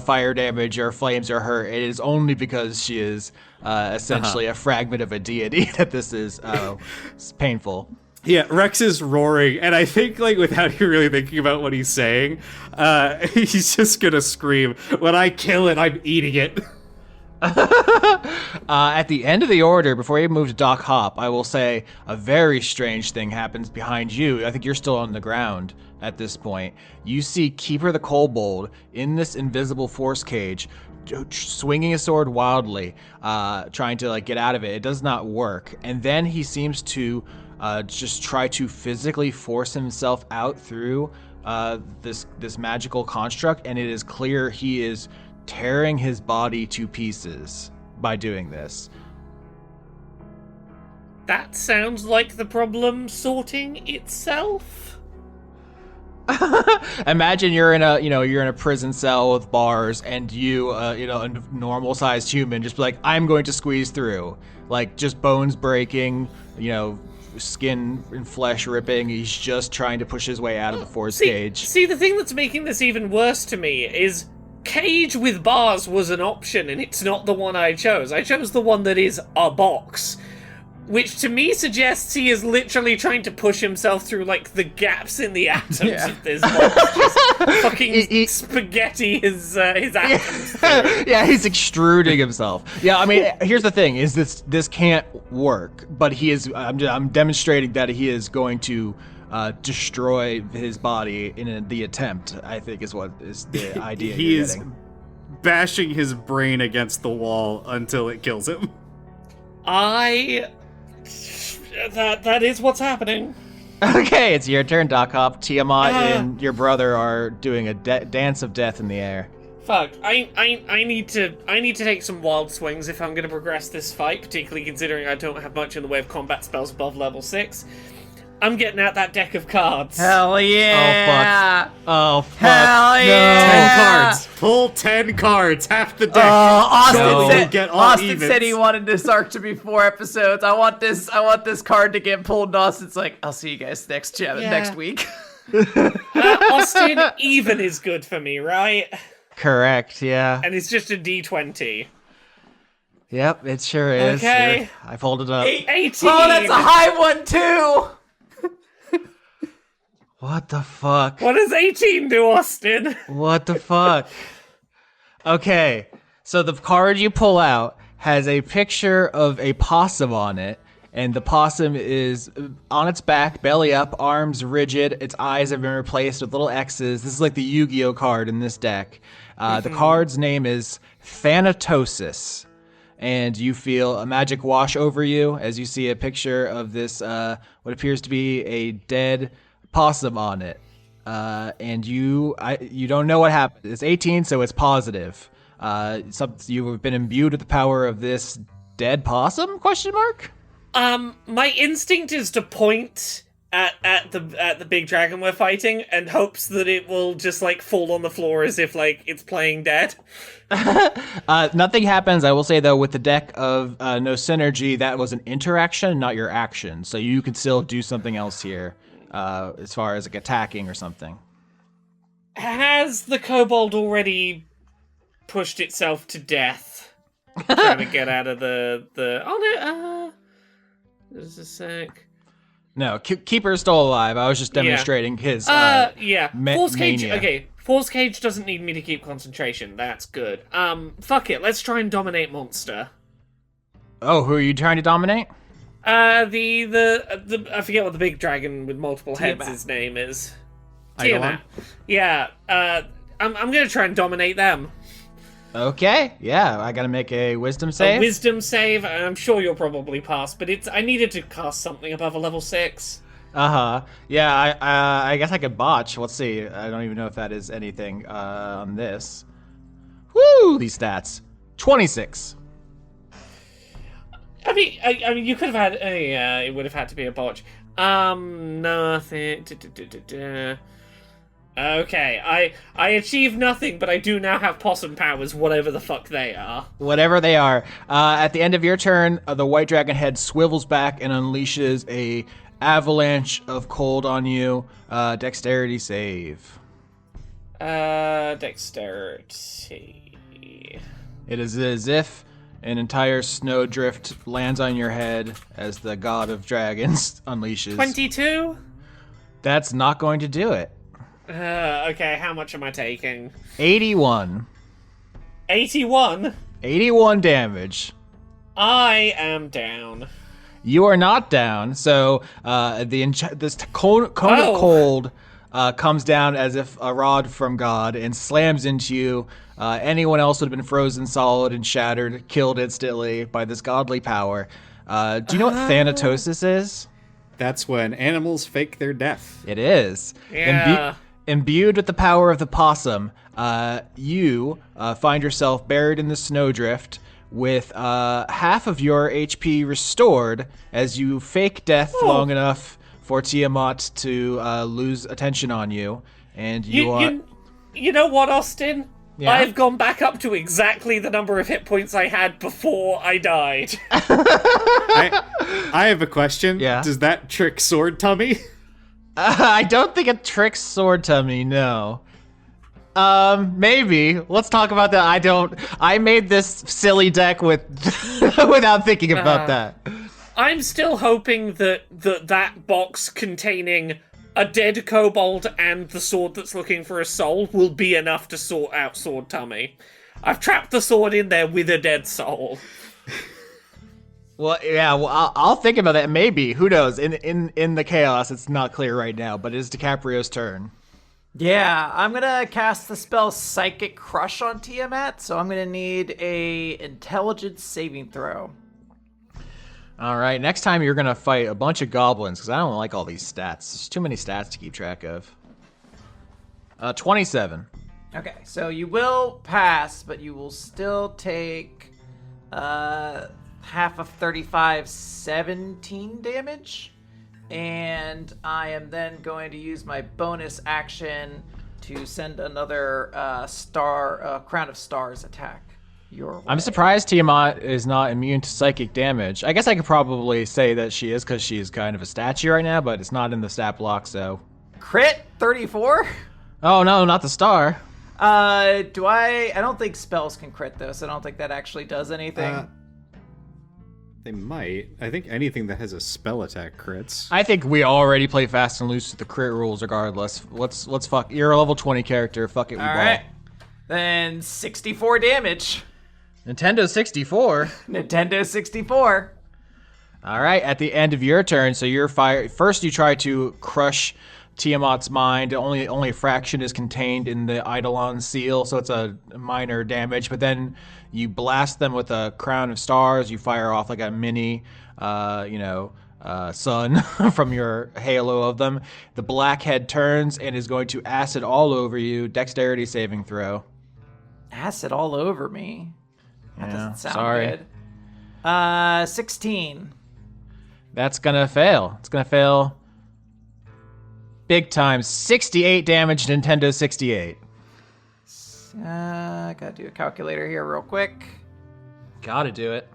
fire damage or flames or hurt. It is only because she is essentially a fragment of a deity that this is painful. Yeah, Rex is roaring, and I think, like, without you really thinking about what he's saying, he's just gonna scream, "When I kill it, I'm eating it." At the end of the order, before you move to Doc Hop, I will say a very strange thing happens behind you. I think you're still on the ground at this point. You see Keeper the Kobold in this invisible force cage, swinging his sword wildly, trying to like get out of it. It does not work. And then he seems to just try to physically force himself out through this magical construct, and it is clear he is tearing his body to pieces by doing this. That sounds like the problem sorting itself. Imagine you're in a prison cell with bars, and a normal sized human just be like, I'm going to squeeze through, like just bones breaking, skin and flesh ripping. He's just trying to push his way out of the force cage. See, the thing that's making this even worse to me is cage with bars was an option, and it's not the one I chose. I chose the one that is a box, which to me suggests he is literally trying to push himself through, like, the gaps in the atoms of this box. Just fucking spaghetti his atoms. Yeah, he's extruding himself. Yeah, I mean, here's the thing: is this can't work, but he is. I'm demonstrating that he is going to destroy his body in the attempt. I think is what is the idea. He is bashing his brain against the wall until it kills him. That is what's happening. Okay, it's your turn, Doc Hop. Tiamat and your brother are doing a dance of death in the air. Fuck, I need to take some wild swings if I'm going to progress this fight, particularly considering I don't have much in the way of combat spells above level 6. I'm getting out that deck of cards. Hell yeah! Oh fuck! Hell yeah! 10 cards. Pull 10 cards. Half the deck. Austin said he wanted this arc to be 4 episodes. I want this card to get pulled. And Austin's like, I'll see you guys next week. Austin, even is good for me, right? Correct. Yeah. And it's just a D20. Yep, it sure is. Okay. I folded up. 18. Oh, that's a high one too. What the fuck? What does 18 do, Austin? What the fuck? Okay, so the card you pull out has a picture of a possum on it, and the possum is on its back, belly up, arms rigid, its eyes have been replaced with little X's. This is like the Yu-Gi-Oh card in this deck. The card's name is Thanatosis, and you feel a magic wash over you as you see a picture of this, what appears to be a dead possum on it, and you don't know what happened. It's 18, so it's positive. You've been imbued with the power of this dead possum? ? My instinct is to point at the big dragon we're fighting and hopes that it will just like fall on the floor as if like it's playing dead. Nothing happens. I will say though, with the deck of no synergy, that was an interaction, not your action. So you can still do something else here. As far as like attacking or something. Has the kobold already pushed itself to death? Trying to get out of the oh no, just a sec. No, Keeper's still alive. I was just demonstrating his Force cage. mania. Okay, Force cage doesn't need me to keep concentration. That's good. Fuck it. Let's try and dominate monster. Oh, who are you trying to dominate? The I forget what the big dragon with multiple heads his name is. Tiamat. Yeah. I'm gonna try and dominate them. Okay. Yeah, I gotta make a wisdom save. A wisdom save. I'm sure you'll probably pass, but I needed to cast something above a level 6. Yeah. I guess I could botch. Let's see. I don't even know if that is anything on this. Woo! These stats. 26. I mean, you could have had. It would have had to be a botch. Nothing. Okay, I achieved nothing, but I do now have possum powers, whatever the fuck they are. Whatever they are. At the end of your turn, the white dragon head swivels back and unleashes a avalanche of cold on you. Dexterity save. Dexterity. It is as if an entire snowdrift lands on your head as the god of dragons unleashes. 22? That's not going to do it. Okay, how much am I taking? 81. 81? 81 damage. I am down. You are not down, so this cone of cold comes down as if a rod from God and slams into you. Anyone else would have been frozen solid and shattered, killed instantly by this godly power. Do you know what Thanatosis is? That's when animals fake their death. It is. Yeah. Imbued with the power of the possum, you find yourself buried in the snowdrift with half of your HP restored as you fake death long enough for Tiamat to lose attention on you. And You know what, Austin? Yeah? I've gone back up to exactly the number of hit points I had before I died. I have a question. Yeah. Does that trick Sword Tummy? I don't think it tricks Sword Tummy, no. Maybe. Let's talk about that. I made this silly deck without thinking about that. I'm still hoping that box containing a dead kobold and the sword that's looking for a soul will be enough to sort out Sword Tummy. I've trapped the sword in there with a dead soul. Well, yeah, I'll think about that. Maybe. Who knows? In the chaos, it's not clear right now, but it is DiCaprio's turn. Yeah, I'm gonna cast the spell Psychic Crush on Tiamat, so I'm gonna need a intelligence saving throw. All right, next time you're gonna fight a bunch of goblins, because I don't like all these stats. There's too many stats to keep track of. 27. Okay, so you will pass, but you will still take half of 35, 17 damage. And I am then going to use my bonus action to send another Crown of Stars attack your way. I'm surprised Tiamat is not immune to psychic damage. I guess I could probably say that she is because she's kind of a statue right now, but it's not in the stat block, so. Crit 34? Oh no, not the star. I don't think spells can crit though, so I don't think that actually does anything. They might. I think anything that has a spell attack crits. I think we already play fast and loose with the crit rules regardless. Let's fuck. You're a level 20 character. Fuck it, we ball. Alright. Then 64 damage. Nintendo 64. Nintendo 64. All right, at the end of your turn, so you're first you try to crush Tiamat's mind. Only a fraction is contained in the Eidolon seal, so it's a minor damage. But then you blast them with a crown of stars. You fire off like a mini, sun from your halo of them. The black head turns and is going to acid all over you. Dexterity saving throw. Acid all over me. That Yeah, doesn't sound sorry. good. 16. That's gonna fail. It's gonna fail big time. 68 damage, Nintendo 68. Gotta do a calculator here real quick. Gotta do it.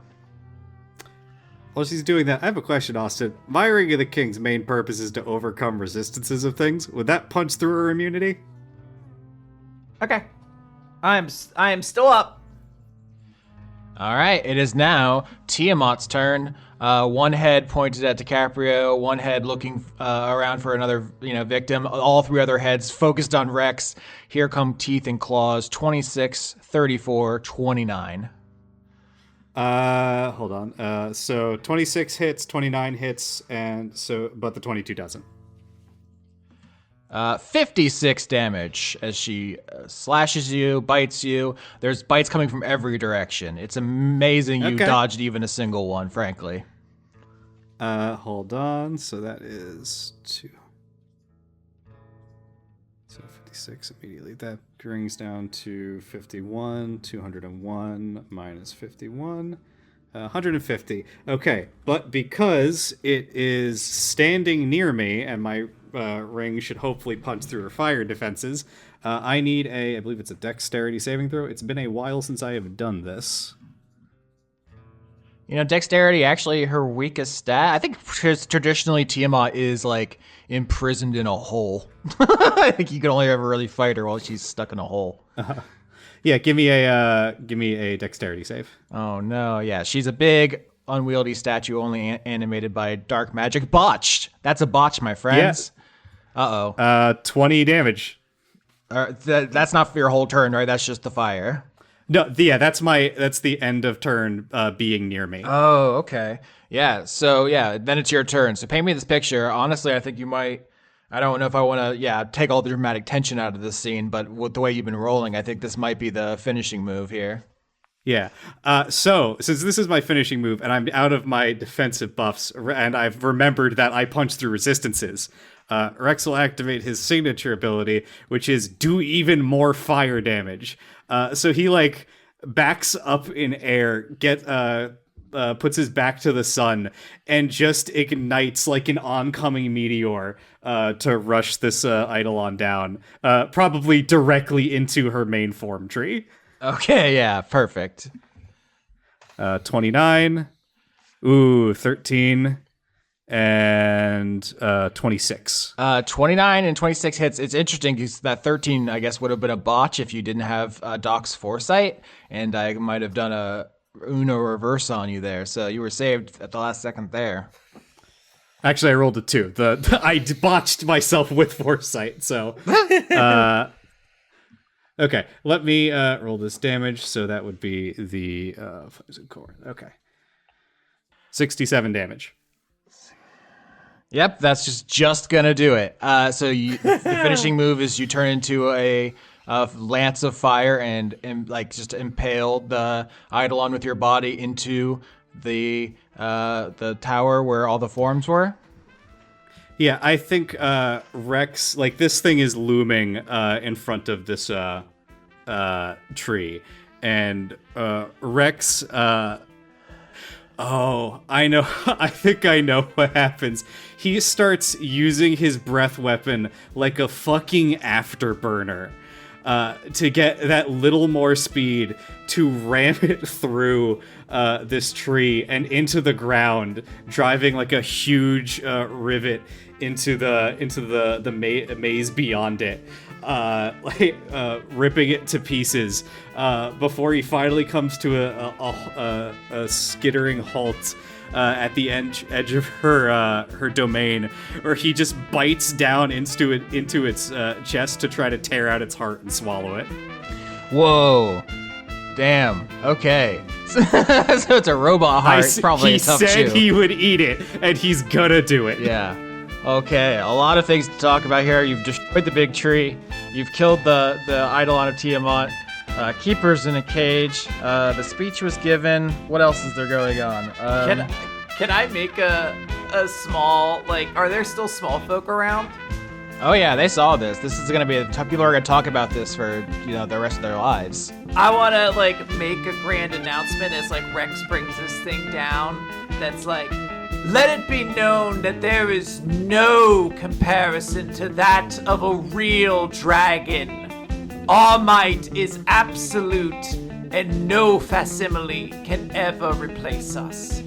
While she's doing that, I have a question, Austin. My Ring of the King's main purpose is to overcome resistances of things. Would that punch through her immunity? Okay. I am still up. All right, it is now Tiamat's turn. One head pointed at DiCaprio, one head looking around for another, victim. All three other heads focused on Rex. Here come teeth and claws. 26, 34, 29. Hold on. So 26 hits, 29 hits, but the 22 doesn't. 56 damage as she slashes you, bites you. There's bites coming from every direction. It's amazing you dodged even a single one, frankly. Hold on. So that is 2. So 56 immediately. That brings down to 51, 201 minus 51. 150. Okay, but because it is standing near me and my ring should hopefully punch through her fire defenses, I need I believe it's a dexterity saving throw. It's been a while since I have done this. Dexterity actually her weakest stat. I think traditionally Tiamat is like imprisoned in a hole. I think you can only ever really fight her while she's stuck in a hole. Yeah, give me a dexterity save. Oh no, yeah, she's a big, unwieldy statue only animated by dark magic. Botched. That's a botch, my friends. Yeah. 20 damage. That's not for your whole turn, right? That's just the fire. No, that's the end of turn being near me. Oh, okay. Yeah, so then it's your turn. So paint me this picture. Honestly, I think you might, I don't know if I want to, take all the dramatic tension out of this scene, but with the way you've been rolling, I think this might be the finishing move here. Yeah. So since this is my finishing move and I'm out of my defensive buffs and I've remembered that I punch through resistances, Rex will activate his signature ability, which is do even more fire damage. So he backs up in air, puts his back to the sun, and just ignites like an oncoming meteor to rush this Eidolon down, probably directly into her main form tree. Okay, yeah, perfect. 29, 13, and 26. 29 and 26 hits. It's interesting because that 13, I guess, would have been a botch if you didn't have Doc's foresight, and I might have done a Uno reverse on you there. So you were saved at the last second there. Actually, I rolled a 2. I botched myself with foresight, so... Okay, let me roll this damage. So that would be the core. Okay, 67 damage. Yep, that's just gonna do it. So the finishing move is you turn into a lance of fire and just impale the Eidolon with your body into the tower where all the forms were. Yeah, I think Rex, this thing is looming in front of this tree, and Rex. I know. I think I know what happens. He starts using his breath weapon like a fucking afterburner to get that little more speed to ram it through this tree and into the ground, driving like a huge rivet into the maze beyond it, ripping it to pieces before he finally comes to a skittering halt at the edge of her domain, where he just bites down into its chest to try to tear out its heart and swallow it. Whoa. Damn. Okay. So it's a robot heart. Probably a tough chew. He said he would eat it, and he's gonna do it. Yeah. Okay. A lot of things to talk about here. You've destroyed the big tree. You've killed the Eidolon of Tiamat. Keeper's in a cage. The speech was given. What else is there going on? Can I make a small, are there still small folk around? Oh yeah, they saw this. This is gonna be people are gonna talk about this for the rest of their lives. I wanna make a grand announcement as Rex brings this thing down. That's let it be known that there is no comparison to that of a real dragon. Our might is absolute, and no facsimile can ever replace us.